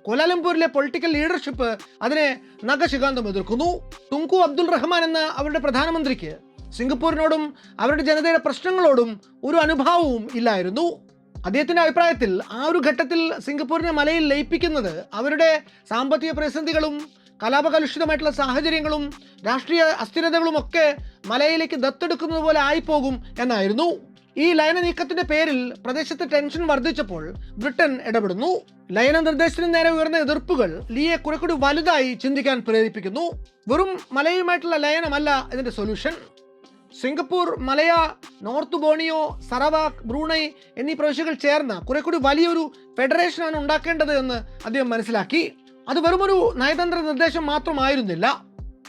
കോലാലംപൂരിലെ പൊളിറ്റിക്കൽ ലീഡർഷിപ്പ് അതിനെ നഖശികാന്തം എതിർക്കുന്നു. തുങ്കു അബ്ദുൾ റഹ്മാൻ എന്ന അവരുടെ പ്രധാനമന്ത്രിക്ക് സിംഗപ്പൂരിനോടും അവരുടെ ജനതയുടെ പ്രശ്നങ്ങളോടും ഒരു അനുഭാവവും ഇല്ലായിരുന്നു. അദ്ദേഹത്തിൻ്റെ അഭിപ്രായത്തിൽ ആ ഒരു ഘട്ടത്തിൽ സിംഗപ്പൂരിനെ മലയിൽ ലയിപ്പിക്കുന്നത് അവരുടെ സാമ്പത്തിക പ്രതിസന്ധികളും കലാപകലുഷിതമായിട്ടുള്ള സാഹചര്യങ്ങളും രാഷ്ട്രീയ അസ്ഥിരതകളും ഒക്കെ മലയിലേക്ക് ദത്തെടുക്കുന്നത് പോലെ ആയിപ്പോകും എന്നായിരുന്നു. ഈ ലയന നീക്കത്തിന്റെ പേരിൽ പ്രദേശത്ത് ടെൻഷൻ വർദ്ധിച്ചപ്പോൾ ബ്രിട്ടൻ ഇടപെടുന്നു. ലയന നിർദ്ദേശത്തിന് നേരെ ഉയർന്ന എതിർപ്പുകൾ ലീയെ കുറെ കൂടി വലുതായി ചിന്തിക്കാൻ പ്രേരിപ്പിക്കുന്നു. വെറും മലയുമായിട്ടുള്ള ലയനമല്ല ഇതിന്റെ സൊല്യൂഷൻ. സിംഗപ്പൂർ, മലയ, നോർത്ത് ബോണിയോ, സറവാക്, ബ്രൂണൈ എന്നീ പ്രവിശ്യകൾ ചേർന്ന കുറെ കൂടി വലിയൊരു ഫെഡറേഷനാണ് ഉണ്ടാക്കേണ്ടത് എന്ന് അദ്ദേഹം മനസ്സിലാക്കി. അത് വെറുമൊരു നയതന്ത്ര നിർദ്ദേശം മാത്രമായിരുന്നില്ല,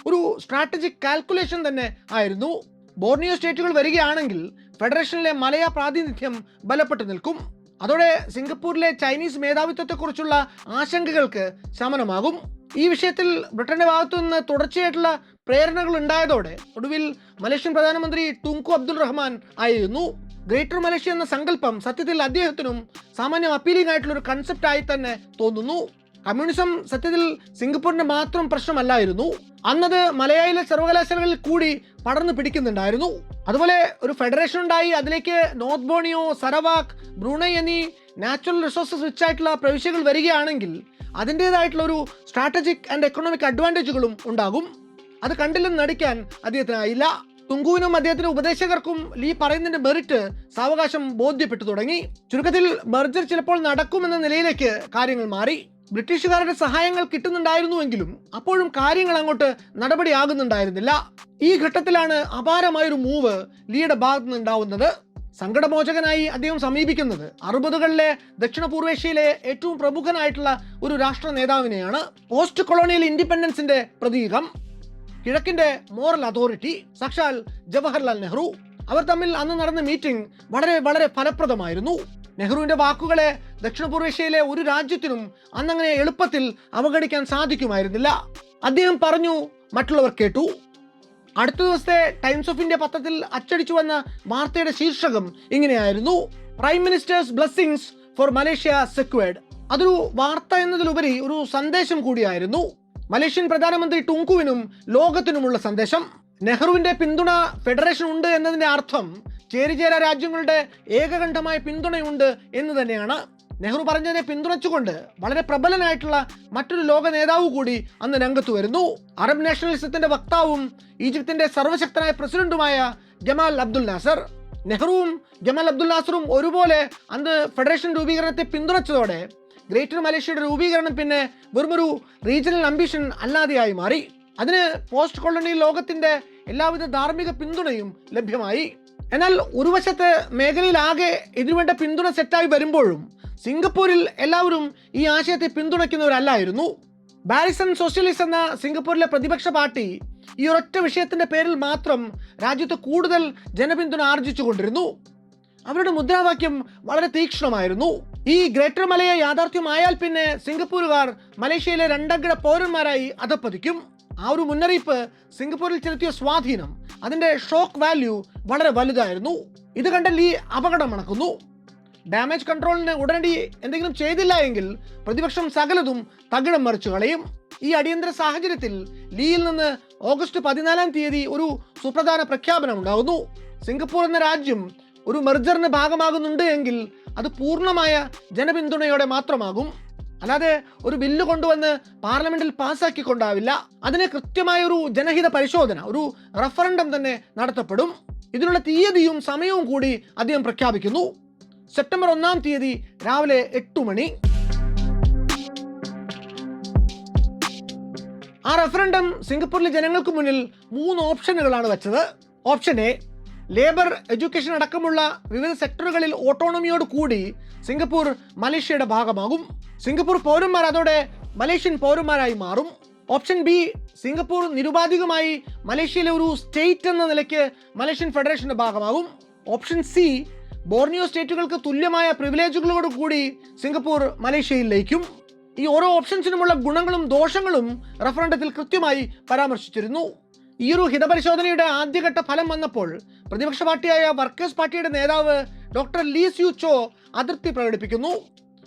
ഒരു സ്ട്രാറ്റജിക് കാൽക്കുലേഷൻ തന്നെ ആയിരുന്നു. ബോർണിയോ സ്റ്റേറ്റുകൾ വരികയാണെങ്കിൽ ഫെഡറേഷനിലെ മലയ പ്രാതിനിധ്യം ബലപ്പെട്ടു നിൽക്കും. അതോടെ സിംഗപ്പൂരിലെ ചൈനീസ് മേധാവിത്വത്തെക്കുറിച്ചുള്ള ആശങ്കകൾക്ക് ശമനമാകും. ഈ വിഷയത്തിൽ ബ്രിട്ടന്റെ ഭാഗത്തു നിന്ന് തുടർച്ചയായിട്ടുള്ള പ്രേരണകൾ ഉണ്ടായതോടെ ഒടുവിൽ മലേഷ്യൻ പ്രധാനമന്ത്രി ടുങ്കു അബ്ദുൾ റഹ്മാൻ ആയിരുന്നു. ഗ്രേറ്റർ മലേഷ്യ എന്ന സങ്കല്പം സത്യത്തിൽ അദ്ദേഹത്തിനും സാമാന്യം അപ്പീലിംഗ് ആയിട്ടുള്ള ഒരു കൺസെപ്റ്റ് ആയി തന്നെ തോന്നുന്നു. കമ്മ്യൂണിസം സത്യത്തിൽ സിംഗപ്പൂരിന്റെ മാത്രം പ്രശ്നമല്ലായിരുന്നു. അന്നത് മലയാളിയിലെ സർവകലാശാലകളിൽ കൂടി പടർന്നു പിടിക്കുന്നുണ്ടായിരുന്നു. അതുപോലെ ഒരു ഫെഡറേഷൻ ഉണ്ടായി അതിലേക്ക് നോർത്ത് ബോർണിയോ, സരവാക്, ബ്രൂണൈ എന്നീ നാച്ചുറൽ റിസോഴ്സസ് റിച്ച് ആയിട്ടുള്ള പ്രവിശ്യകൾ വരികയാണെങ്കിൽ അതിൻ്റെതായിട്ടുള്ള ഒരു സ്ട്രാറ്റജിക് ആൻഡ് എക്കണോമിക് അഡ്വാൻറ്റേജുകളും ഉണ്ടാകും. അത് കണ്ടില്ലെന്ന് നടിക്കാൻ അദ്ദേഹത്തിനായില്ല. തുങ്കുവിനും അദ്ദേഹത്തിന്റെ ഉപദേശകർക്കും ലീ പറയുന്നതിന്റെ മെറിറ്റ് സാവകാശം ബോധ്യപ്പെട്ടു തുടങ്ങി. ചുരുക്കത്തിൽ മെർജർ ചിലപ്പോൾ നടക്കുമെന്ന നിലയിലേക്ക് കാര്യങ്ങൾ മാറി. ബ്രിട്ടീഷുകാരുടെ സഹായങ്ങൾ കിട്ടുന്നുണ്ടായിരുന്നുവെങ്കിലും അപ്പോഴും കാര്യങ്ങൾ അങ്ങോട്ട് നടപടിയാകുന്നുണ്ടായിരുന്നില്ല. ഈ ഘട്ടത്തിലാണ് അപാരമായൊരു മൂവ് ലീയുടെ ഭാഗത്തു നിന്നുണ്ടാവുന്നത്. സങ്കടമോചകനായി അദ്ദേഹം സമീപിക്കുന്നത് 60കളിലെ ദക്ഷിണ പൂർവേഷ്യയിലെ ഏറ്റവും പ്രമുഖനായിട്ടുള്ള ഒരു രാഷ്ട്ര നേതാവിനെയാണ്. പോസ്റ്റ് കൊളോണിയൽ ഇൻഡിപെൻഡൻസിന്റെ പ്രതീകം, കിഴക്കിന്റെ മോറൽ അതോറിറ്റി, സാക്ഷാൽ ജവഹർലാൽ നെഹ്റു. അവർ തമ്മിൽ അന്ന് നടന്ന മീറ്റിംഗ് വളരെ വളരെ ഫലപ്രദമായിരുന്നു. നെഹ്റുവിന്റെ വാക്കുകളെ ദക്ഷിണ പൂർവേഷ്യയിലെ ഒരു രാജ്യത്തിനും അന്നങ്ങനെ എളുപ്പത്തിൽ അവഗണിക്കാൻ സാധിക്കുമായിരുന്നില്ല. അദ്ദേഹം പറഞ്ഞു, മറ്റുള്ളവർ കേട്ടു. അടുത്ത ദിവസത്തെ ടൈംസ് ഓഫ് ഇന്ത്യ പത്രത്തിൽ അച്ചടിച്ചു വന്ന വാർത്തയുടെ ശീർഷകം ഇങ്ങനെയായിരുന്നു: prime minister's blessings for Malaysia secured. അതൊരു വാർത്ത എന്നതിലുപരി ഒരു സന്ദേശം കൂടിയായിരുന്നു. മലേഷ്യൻ പ്രധാനമന്ത്രി ടുങ്കുവിനും ലോകത്തിനുമുള്ള സന്ദേശം. നെഹ്റുവിന്റെ പിന്തുണ ഫെഡറേഷൻ ഉണ്ട് എന്നതിന്റെ അർത്ഥം ചേരിചേര രാജ്യങ്ങളുടെ ഏകകണ്ഠമായ പിന്തുണയുണ്ട് എന്ന് തന്നെയാണ്. നെഹ്റു പറഞ്ഞതിനെ പിന്തുണച്ചുകൊണ്ട് വളരെ പ്രബലനായിട്ടുള്ള മറ്റൊരു ലോക നേതാവ് കൂടി അന്ന് രംഗത്ത് വരുന്നു. അറബ് നാഷണലിസത്തിന്റെ വക്താവും ഈജിപ്തിന്റെ സർവശക്തനായ പ്രസിഡന്റുമായ ജമാൽ അബ്ദുൽ നാസർ. നെഹ്റുവും ജമാൽ അബ്ദുൽ നാസറും ഒരുപോലെ അന്ന് ഫെഡറേഷൻ രൂപീകരണത്തെ പിന്തുണച്ചതോടെ ഗ്രേറ്റർ മലേഷ്യയുടെ രൂപീകരണം പിന്നെ വെറുമൊരു റീജിയണൽ അംബിഷൻ അല്ലാതെയായി മാറി. അതിന് പോസ്റ്റ് കൊളോണിയൽ ലോകത്തിന്റെ എല്ലാവിധ ധാർമ്മിക പിന്തുണയും ലഭ്യമായി. എന്നാൽ ഒരു വശത്ത് മേഖലയിലാകെ ഇതിനുവേണ്ട പിന്തുണ സെറ്റായി വരുമ്പോഴും സിംഗപ്പൂരിൽ എല്ലാവരും ഈ ആശയത്തെ പിന്തുണയ്ക്കുന്നവരല്ലായിരുന്നു. ബാരിസൺ സോഷ്യലിസ്റ്റ് എന്ന സിംഗപ്പൂരിലെ പ്രതിപക്ഷ പാർട്ടി ഈ ഒരൊറ്റ വിഷയത്തിന്റെ പേരിൽ മാത്രം രാജ്യത്ത് കൂടുതൽ ജനപിന്തുണ ആർജിച്ചുകൊണ്ടിരുന്നു. അവരുടെ മുദ്രാവാക്യം വളരെ തീക്ഷ്ണമായിരുന്നു: ഈ ഗ്രേറ്റർ മലയ യാഥാർത്ഥ്യമായാൽ പിന്നെ സിംഗപ്പൂരുകാർ മലേഷ്യയിലെ രണ്ടംകിട പൗരന്മാരായി അധപ്പതിക്കും. ആ ഒരു മുന്നറിയിപ്പ് സിംഗപ്പൂരിൽ ചെലുത്തിയ സ്വാധീനം, അതിന്റെ ഷോക്ക് വാല്യൂ വളരെ വലുതായിരുന്നു. ഇത് കണ്ട ലീ അപകടം മണക്കുന്നു. ഡാമേജ് കൺട്രോളിന് ഉടനടി എന്തെങ്കിലും ചെയ്തില്ല എങ്കിൽ പ്രതിപക്ഷം സകലതും തകിടം മറിച്ചു കളയും. ഈ അടിയന്തര സാഹചര്യത്തിൽ ലീയിൽ നിന്ന് ഓഗസ്റ്റ് 14 ഒരു സുപ്രധാന പ്രഖ്യാപനം ഉണ്ടാകുന്നു. സിംഗപ്പൂർ എന്ന രാജ്യം ഒരു മെർജറിന് ഭാഗമാകുന്നുണ്ട് എങ്കിൽ അത് പൂർണ്ണമായ ജനപിന്തുണയോടെ മാത്രമാകും. അല്ലാതെ ഒരു ബില്ല് കൊണ്ടുവന്ന് പാർലമെന്റിൽ പാസ്സാക്കിക്കൊണ്ടാവില്ല. അതിന് കൃത്യമായ ഒരു ജനഹിത പരിശോധന, ഒരു റഫറൻഡം തന്നെ നടത്തപ്പെടും. ഇതിനുള്ള തീയതിയും സമയവും കൂടി അദ്ദേഹം പ്രഖ്യാപിക്കുന്നു. സെപ്റ്റംബർ 1 രാവിലെ 8 മണി. ആ റഫറൻഡം സിംഗപ്പൂരിലെ ജനങ്ങൾക്ക് മുന്നിൽ 3 ഓപ്ഷനുകളാണ് വെച്ചത്. ഓപ്ഷൻ എ, ലേബർ, എഡ്യൂക്കേഷൻ അടക്കമുള്ള വിവിധ സെക്ടറുകളിൽ ഓട്ടോണമിയോട് കൂടി സിംഗപ്പൂർ മലേഷ്യയുടെ ഭാഗമാകും. സിംഗപ്പൂർ പൗരന്മാർ അതോടെ മലേഷ്യൻ പൗരന്മാരായി മാറും. ഓപ്ഷൻ ബി, സിംഗപ്പൂർ നിരുപാധികമായി മലേഷ്യയിലെ ഒരു സ്റ്റേറ്റ് എന്ന നിലയ്ക്ക് മലേഷ്യൻ ഫെഡറേഷന്റെ ഭാഗമാകും. ഓപ്ഷൻ സി, ബോർണിയോ സ്റ്റേറ്റുകൾക്ക് തുല്യമായ പ്രിവിലേജുകളോട് കൂടി സിംഗപ്പൂർ മലേഷ്യയിൽ ലയിക്കും. ഈ ഓരോ ഓപ്ഷൻസിനുമുള്ള ഗുണങ്ങളും ദോഷങ്ങളും റഫറൻഡത്തിൽ കൃത്യമായി പരാമർശിച്ചിരുന്നു. ഈ ഒരു ഹിതപരിശോധനയുടെ ആദ്യഘട്ട ഫലം വന്നപ്പോൾ പ്രതിപക്ഷ പാർട്ടിയായ വർക്കേഴ്സ് പാർട്ടിയുടെ നേതാവ് ഡോക്ടർ ലീ സ്യൂ ചോ അതൃപ്തി പ്രകടിപ്പിക്കുന്നു.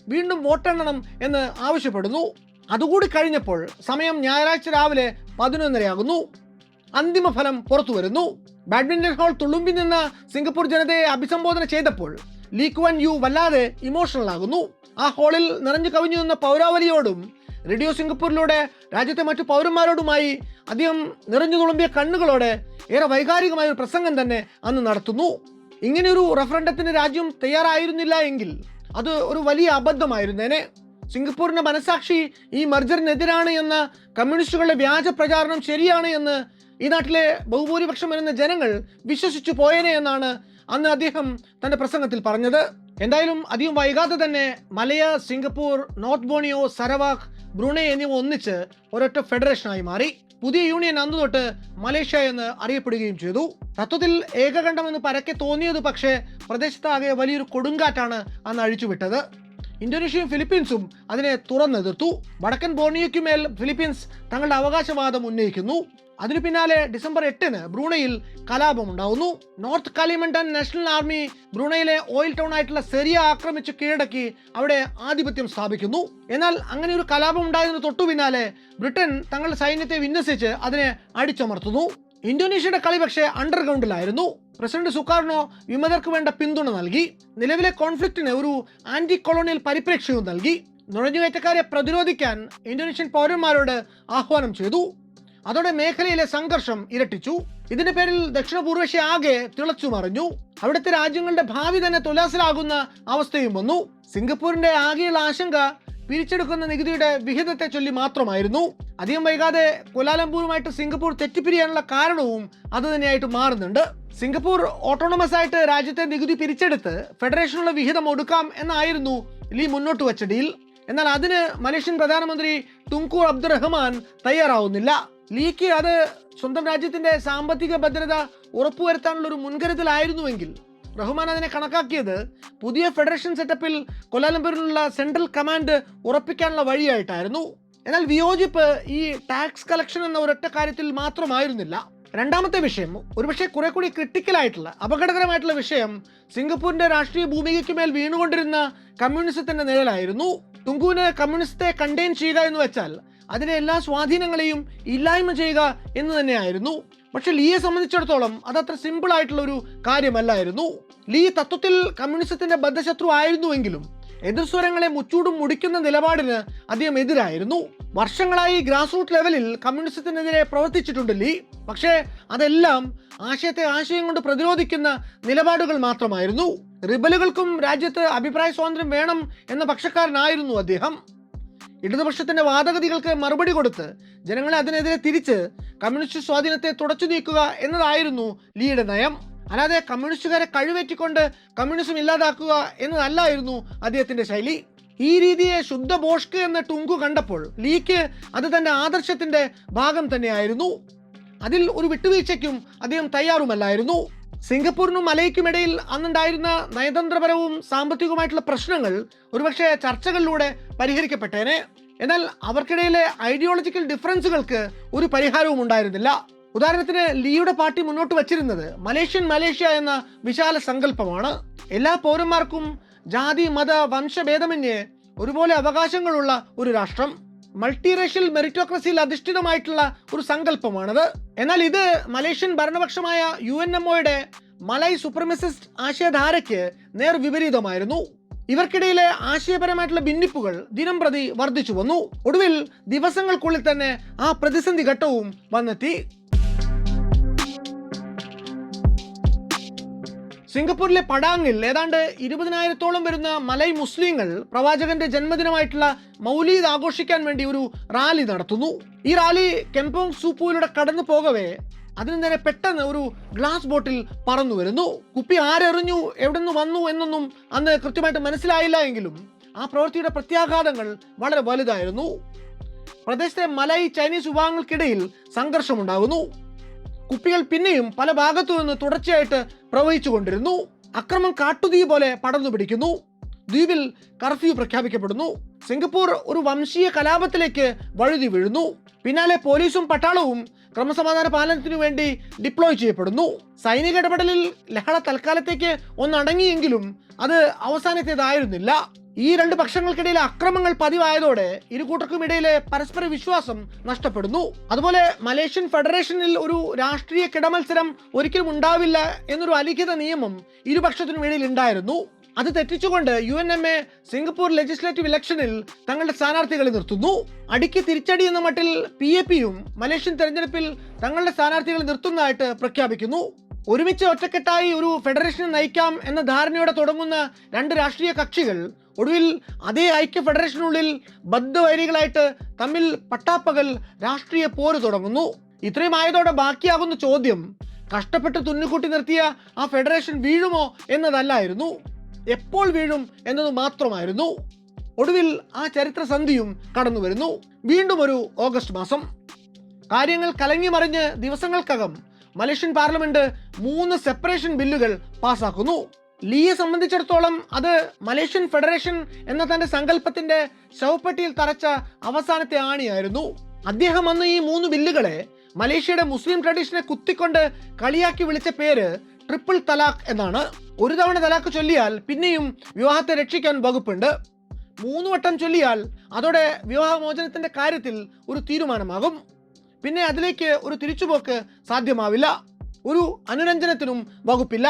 വീണ്ടും വോട്ടെണ്ണണം എന്ന് ആവശ്യപ്പെടുന്നു. അതുകൂടി കഴിഞ്ഞപ്പോൾ സമയം ഞായറാഴ്ച രാവിലെ 11:30 അന്തിമ ഫലം പുറത്തു വരുന്നു. ബാഡ്മിന്റൺ ഹാൾ തുളുമ്പി നിന്ന സിംഗപ്പൂർ ജനതയെ അഭിസംബോധന ചെയ്തപ്പോൾ ലീ ക്വൻ യു വല്ലാതെ ഇമോഷണൽ ആകുന്നു. ആ ഹാളിൽ നിറഞ്ഞു കവിഞ്ഞു നിന്ന പൗരാവലിയോടും റേഡിയോ സിംഗപ്പൂരിലൂടെ രാജ്യത്തെ മറ്റു പൗരന്മാരോടുമായി അദ്ദേഹം നിറഞ്ഞു തുളുമ്പിയ കണ്ണുകളോടെ ഏറെ വൈകാരികമായ ഒരു പ്രസംഗം തന്നെ അന്ന് നടത്തുന്നു. ഇങ്ങനെയൊരു റഫറൻഡത്തിന് രാജ്യം തയ്യാറായിരുന്നില്ല എങ്കിൽ അത് ഒരു വലിയ അബദ്ധമായിരുന്നേനെ. സിംഗപ്പൂരിന്റെ മനസാക്ഷി ഈ മെർജറിനെതിരാണ് എന്ന കമ്മ്യൂണിസ്റ്റുകളുടെ വ്യാജ പ്രചാരണം ശരിയാണ് എന്ന് ഈ നാട്ടിലെ ബഹുഭൂരിപക്ഷം വരുന്ന ജനങ്ങൾ വിശ്വസിച്ചു പോയേനെ എന്നാണ് അന്ന് അദ്ദേഹം തന്റെ പ്രസംഗത്തിൽ പറഞ്ഞത്. എന്തായാലും അധികം വൈകാതെ തന്നെ മലയ, സിംഗപ്പൂർ, നോർത്ത് ബോർണിയോ, സരവാക്, ബ്രൂണൈ എന്നിവ ഒന്നിച്ച് ഒരൊറ്റ ഫെഡറേഷനായി മാറി. പുതിയ യൂണിയൻ അന്ന് തൊട്ട് മലേഷ്യ എന്ന് അറിയപ്പെടുകയും ചെയ്തു. തത്വത്തിൽ ഏകകണ്ഠമെന്ന് പരക്കെ തോന്നിയത് പക്ഷേ പ്രദേശത്താകെ വലിയൊരു കൊടുങ്കാറ്റാണ് അന്ന് അഴിച്ചുവിട്ടത്. ഇന്തോനേഷ്യയും ഫിലിപ്പീൻസും അതിനെ തുറന്നെതിർത്തു. വടക്കൻ ബോർണിയോയ്ക്കുമേൽ ഫിലിപ്പീൻസ് തങ്ങളുടെ അവകാശവാദം ഉന്നയിക്കുന്നു. അതിനു പിന്നാലെ ഡിസംബർ 8 ബ്രൂണയിൽ കലാപമുണ്ടാവുന്നു. നോർത്ത് കാലിമണ്ടൻ നാഷണൽ ആർമി ബ്രൂണയിലെ ഓയിൽ ടൗൺ ആയിട്ടുള്ള സെറിയ ആക്രമിച്ച് കീഴടക്കി അവിടെ ആധിപത്യം സ്ഥാപിക്കുന്നു. എന്നാൽ അങ്ങനെ ഒരു കലാപം ഉണ്ടായതിനു തൊട്ടു പിന്നാലെ ബ്രിട്ടൻ തങ്ങളുടെ സൈന്യത്തെ വിന്യസിച്ച് അതിനെ അടിച്ചമർത്തുന്നു. ഇന്തോനേഷ്യയുടെ കളി പക്ഷേ അണ്ടർഗ്രൗണ്ടിലായിരുന്നു. പ്രസിഡന്റ് സുകാർണോ വിമതർക്ക് വേണ്ട പിന്തുണ നൽകി. നിലവിലെ കോൺഫ്ലിക്റ്റിന് ഒരു ആന്റി കൊളോണിയൽ പരിപ്രേക്ഷ്യവും നൽകി. നുഴഞ്ഞുകയറ്റക്കാരെ പ്രതിരോധിക്കാൻ ഇന്തോനേഷ്യൻ പൗരന്മാരോട് ആഹ്വാനം ചെയ്തു. അതോടെ മേഖലയിലെ സംഘർഷം ഇരട്ടിച്ചു. ഇതിന്റെ പേരിൽ ദക്ഷിണ പൂർവേഷ്യ ആകെ തിളച്ചു മറിഞ്ഞു. അവിടുത്തെ രാജ്യങ്ങളുടെ ഭാവി തന്നെ തുലാസിലാകുന്ന അവസ്ഥയും വന്നു. സിംഗപ്പൂരിന്റെ ആകെയുള്ള ആശങ്ക പിരിച്ചെടുക്കുന്ന നികുതിയുടെ വിഹിതത്തെ ചൊല്ലി മാത്രമായിരുന്നു. അധികം വൈകാതെ കുലാലംപൂരുമായിട്ട് സിംഗപ്പൂർ തെറ്റിപ്പിരിയാനുള്ള കാരണവും അത് തന്നെയായിട്ട് മാറുന്നുണ്ട്. സിംഗപ്പൂർ ഓട്ടോണമസ് ആയിട്ട് രാജ്യത്തെ നികുതി പിരിച്ചെടുത്ത് ഫെഡറേഷനുള്ള വിഹിതം ഒടുക്കാം എന്നായിരുന്നു ലീ മുന്നോട്ട് വച്ച ഡീൽ. എന്നാൽ അതിന് മലേഷ്യൻ പ്രധാനമന്ത്രി തുങ്കൂർ അബ്ദുറഹ്മാൻ തയ്യാറാവുന്നില്ല. ലീക്ക് അത് സ്വന്തം രാജ്യത്തിന്റെ സാമ്പത്തിക ഭദ്രത ഉറപ്പുവരുത്താനുള്ള ഒരു മുൻകരുതലായിരുന്നുവെങ്കിൽ റഹ്മാൻ അതിനെ കണക്കാക്കിയത് പുതിയ ഫെഡറേഷൻ സെറ്റപ്പിൽ കൊലാലംപൂരിലുള്ള സെൻട്രൽ കമാൻഡ് ഉറപ്പിക്കാനുള്ള വഴിയായിട്ടായിരുന്നു. എന്നാൽ വിയോജിപ്പ് ഈ ടാക്സ് കളക്ഷൻ എന്ന ഒരൊറ്റ കാര്യത്തിൽ മാത്രമായിരുന്നില്ല. രണ്ടാമത്തെ വിഷയം, ഒരുപക്ഷെ കുറെ കൂടി ക്രിട്ടിക്കലായിട്ടുള്ള അപകടകരമായിട്ടുള്ള വിഷയം, സിംഗപ്പൂരിന്റെ രാഷ്ട്രീയ ഭൂമികയ്ക്ക് മേൽ വീണുകൊണ്ടിരുന്ന കമ്മ്യൂണിസത്തിന്റെ നിഴലായിരുന്നു. തുങ്കുവിന് കമ്മ്യൂണിസത്തെ കണ്ടെയ്ൻ ചെയ്യുക എന്ന് വെച്ചാൽ അതിലെ എല്ലാ സ്വാധീനങ്ങളെയും ഇല്ലായ്മ ചെയ്യുക എന്ന് തന്നെയായിരുന്നു. പക്ഷെ ലീയെ സംബന്ധിച്ചിടത്തോളം അതത്ര സിമ്പിൾ ആയിട്ടുള്ള ഒരു കാര്യമല്ലായിരുന്നു. ലീ തത്വത്തിൽ കമ്മ്യൂണിസത്തിന്റെ ബദ്ധശത്രു ആയിരുന്നുവെങ്കിലും എതിർസ്വരങ്ങളെ മുച്ചൂടും മുടിക്കുന്ന നിലപാടിന് അദ്ദേഹം എതിരായിരുന്നു. വർഷങ്ങളായി ഗ്രാസ് റൂട്ട് ലെവലിൽ കമ്മ്യൂണിസത്തിനെതിരെ പ്രവർത്തിച്ചിട്ടുണ്ട് ലീ. പക്ഷേ അതെല്ലാം ആശയത്തെ ആശയം കൊണ്ട് പ്രതിരോധിക്കുന്ന നിലപാടുകൾ മാത്രമായിരുന്നു. റിബലുകൾക്കും രാജ്യത്ത് അഭിപ്രായ സ്വാതന്ത്ര്യം വേണം എന്ന പക്ഷക്കാരനായിരുന്നു അദ്ദേഹം. ഇടതുപക്ഷത്തിന്റെ വാദഗതികൾക്ക് മറുപടി കൊടുത്ത് ജനങ്ങളെ അതിനെതിരെ തിരിച്ച് കമ്മ്യൂണിസ്റ്റ് സ്വാധീനത്തെ തുടച്ചു നീക്കുക എന്നതായിരുന്നു ലീയുടെ നയം. അല്ലാതെ കമ്മ്യൂണിസ്റ്റുകാരെ കഴിവേറ്റിക്കൊണ്ട് കമ്മ്യൂണിസം ഇല്ലാതാക്കുക എന്നതല്ലായിരുന്നു അദ്ദേഹത്തിന്റെ ശൈലി. ഈ രീതിയെ ശുദ്ധ ബോഷ്ക് എന്ന ടുങ്കു കണ്ടപ്പോൾ ലീക്ക് അത് തന്റെ ആദർശത്തിന്റെ ഭാഗം തന്നെയായിരുന്നു. അതിൽ ഒരു വിട്ടുവീഴ്ചയ്ക്കും അദ്ദേഹം തയ്യാറുമല്ലായിരുന്നു. സിംഗപ്പൂരിനും മലയ്ക്കുമിടയിൽ അന്നുണ്ടായിരുന്ന നയതന്ത്രപരവും സാമ്പത്തികവുമായിട്ടുള്ള പ്രശ്നങ്ങൾ ഒരുപക്ഷെ ചർച്ചകളിലൂടെ പരിഹരിക്കപ്പെട്ടേനെ. എന്നാൽ അവർക്കിടയിലെ ഐഡിയോളജിക്കൽ ഡിഫറൻസുകൾക്ക് ഒരു പരിഹാരവും ഉണ്ടായിരുന്നില്ല. ഉദാഹരണത്തിന് ലീയുടെ പാർട്ടി മുന്നോട്ട് വച്ചിരുന്നത് മലേഷ്യ എന്ന വിശാല സങ്കല്പമാണ്. എല്ലാ പൗരന്മാർക്കും ജാതി മത വംശഭേദമന്യേ ഒരുപോലെ അവകാശങ്ങളുള്ള ഒരു രാഷ്ട്രം. മൾട്ടി റേഷ്യൽ മെറിറ്റോക്രസിയിൽ അധിഷ്ഠിതമായിട്ടുള്ള ഒരു സങ്കല്പമാണത്. എന്നാൽ ഇത് മലേഷ്യൻ ഭരണപക്ഷമായ UNMOയുടെ മലൈ സുപ്രമസിസ്റ്റ് ആശയധാരയ്ക്ക് നേർ വിപരീതമായിരുന്നു. ഇവർക്കിടയിലെ ആശയപരമായിട്ടുള്ള ഭിന്നിപ്പുകൾ ദിനം പ്രതി വർദ്ധിച്ചു വന്നു. ഒടുവിൽ ദിവസങ്ങൾക്കുള്ളിൽ തന്നെ ആ പ്രതിസന്ധി ഘട്ടവും വന്നെത്തി. സിംഗപ്പൂരിലെ പടാങ്ങിൽ ഏതാണ്ട് 20,000-ഓളം വരുന്ന മലൈ മുസ്ലിങ്ങൾ പ്രവാചകന്റെ ജന്മദിനമായിട്ടുള്ള മൗലീദ് ആഘോഷിക്കാൻ വേണ്ടി ഒരു റാലി നടത്തുന്നു. ഈ റാലി കെംപോങ് സൂപ്പുവിലൂടെ കടന്നു പോകവേ അതിന് നേരെ പെട്ടെന്ന് ഒരു ഗ്ലാസ് ബോട്ടിൽ പറന്നു വരുന്നു. കുപ്പി ആരെറിഞ്ഞു, എവിടെ നിന്ന് വന്നു എന്നൊന്നും അന്ന് കൃത്യമായിട്ട് മനസ്സിലായില്ല എങ്കിലും ആ പ്രവൃത്തിയുടെ പ്രത്യാഘാതങ്ങൾ വളരെ വലുതായിരുന്നു. പ്രദേശത്തെ മലൈ ചൈനീസ് വിഭാഗങ്ങൾക്കിടയിൽ സംഘർഷമുണ്ടാകുന്നു. കുപ്പികൾ പിന്നെയും പല ഭാഗത്തു നിന്ന് തുടർച്ചയായിട്ട് പ്രവഹിച്ചു കൊണ്ടിരുന്നു. അക്രമം കാട്ടുതീ പോലെ പടർന്നു പിടിക്കുന്നു. ദ്വീപിൽ കർഫ്യൂ പ്രഖ്യാപിക്കപ്പെടുന്നു. സിംഗപ്പൂർ ഒരു വംശീയ കലാപത്തിലേക്ക് വഴുതി വീഴുന്നു. പിന്നാലെ പോലീസും പട്ടാളവും ക്രമസമാധാന പാലനത്തിനു വേണ്ടി ഡിപ്ലോയ് ചെയ്യപ്പെടുന്നു. സൈനിക ഇടപെടലിൽ ലഹള തൽക്കാലത്തേക്ക് ഒന്നടങ്ങിയെങ്കിലും അത് അവസാനത്തേതായിരുന്നില്ല. ഈ രണ്ട് പക്ഷങ്ങൾക്കിടയിലെ അക്രമങ്ങൾ പതിവായതോടെ ഇരുകൂട്ടർക്കുമിടയിലെ പരസ്പര വിശ്വാസം നഷ്ടപ്പെടുന്നു. അതുപോലെ മലേഷ്യൻ ഫെഡറേഷനിൽ ഒരു രാഷ്ട്രീയ കിടമത്സരം ഒരിക്കലും ഉണ്ടാവില്ല എന്നൊരു അലിഖിത നിയമം ഇരുപക്ഷത്തിനും ഇടയിൽ ഉണ്ടായിരുന്നു. അത് തെറ്റിച്ചുകൊണ്ട് UNMA സിംഗപ്പൂർ ലെജിസ്ലേറ്റീവ് ഇലക്ഷനിൽ തങ്ങളുടെ സ്ഥാനാർത്ഥികളെ നിർത്തുന്നു. അടിക്ക് തിരിച്ചടി എന്ന മട്ടിൽ PAPയും മലേഷ്യൻ തെരഞ്ഞെടുപ്പിൽ തങ്ങളുടെ സ്ഥാനാർത്ഥികളെ നിർത്തുന്നതായിട്ട് പ്രഖ്യാപിക്കുന്നു. ഒരുമിച്ച് ഒറ്റക്കെട്ടായി ഒരു ഫെഡറേഷനെ നയിക്കാം എന്ന ധാരണയോടെ തുടങ്ങുന്ന രണ്ട് രാഷ്ട്രീയ കക്ഷികൾ ഒടുവിൽ അതേ ഐക്യ ഫെഡറേഷനുള്ളിൽ ബദ്ധവൈരികളായിട്ട് തമ്മിൽ പട്ടാപ്പകൽ രാഷ്ട്രീയ പോര് തുടങ്ങുന്നു. ഇത്രയും ആയതോടെ ബാക്കിയാകുന്ന ചോദ്യം കഷ്ടപ്പെട്ട് തുന്നിക്കൂട്ടി നിർത്തിയ ആ ഫെഡറേഷൻ വീഴുമോ എന്നതല്ലായിരുന്നു, എപ്പോൾ വീഴും എന്നത് മാത്രമായിരുന്നു. ഒടുവിൽ ആ ചരിത്ര സന്ധിയും കടന്നു വരുന്നു. വീണ്ടും ഒരു ഓഗസ്റ്റ് മാസം. കാര്യങ്ങൾ കലങ്ങി മറിഞ്ഞ് ദിവസങ്ങൾക്കകം മലേഷ്യൻ പാർലമെന്റ് 3 സെപ്പറേഷൻ ബില്ലുകൾ പാസാക്കുന്നു. ലീയെ സംബന്ധിച്ചിടത്തോളം അത് മലേഷ്യൻ ഫെഡറേഷൻ എന്ന തന്റെ സങ്കല്പത്തിന്റെ ശവപ്പെട്ടിയിൽ തറച്ച അവസാനത്തെ ആണിയായിരുന്നു. അദ്ദേഹം അന്ന് ഈ 3 ബില്ലുകളെ മലേഷ്യയുടെ മുസ്ലിം ട്രഡീഷനെ കുത്തിക്കൊണ്ട് കളിയാക്കി വിളിച്ച പേര് ട്രിപ്പിൾ തലാഖ് എന്നാണ്. ഒരു തവണ തലാഖ് ചൊല്ലിയാൽ പിന്നെയും വിവാഹത്തെ രക്ഷിക്കാൻ വകുപ്പുണ്ട്. 3 വട്ടം ചൊല്ലിയാൽ അതോടെ വിവാഹമോചനത്തിന്റെ കാര്യത്തിൽ ഒരു തീരുമാനമാകും. പിന്നെ അതിലേക്ക് ഒരു തിരിച്ചുപോക്ക് സാധ്യമാവില്ല. ഒരു അനുരഞ്ജനത്തിനും വകുപ്പില്ല.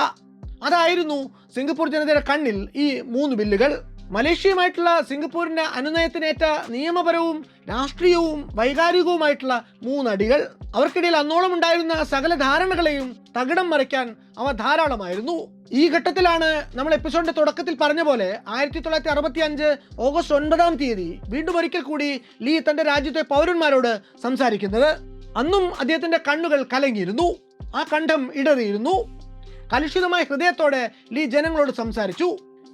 അതായിരുന്നു സിംഗപ്പൂർ ജനതയുടെ കണ്ണിൽ ഈ 3 ബില്ലുകൾ. മലേഷ്യയുമായിട്ടുള്ള സിംഗപ്പൂരിന്റെ അനുനയത്തിനേറ്റ നിയമപരവും രാഷ്ട്രീയവും വൈകാരികവുമായിട്ടുള്ള 3 അടികൾ. അവർക്കിടയിൽ അന്നോളം ഉണ്ടായിരുന്ന സകല ധാരണകളെയും തകിടം മറിക്കാൻ അവ ധാരാളമായിരുന്നു. ഈ ഘട്ടത്തിലാണ് നമ്മൾ എപ്പിസോഡിന്റെ തുടക്കത്തിൽ പറഞ്ഞ പോലെ 1965 ഓഗസ്റ്റ് 9 വീണ്ടും ഒരിക്കൽ കൂടി ലീ തന്റെ രാജ്യത്തെ പൗരന്മാരോട് സംസാരിക്കുന്നത്. അന്നും അദ്ദേഹത്തിന്റെ കണ്ണുകൾ കലങ്ങിയിരുന്നു, ആ കണ്ഠം ഇടറിയിരുന്നു. കലുഷിതമായ ഹൃദയത്തോടെ ലീ ജനങ്ങളോട് സംസാരിച്ചു.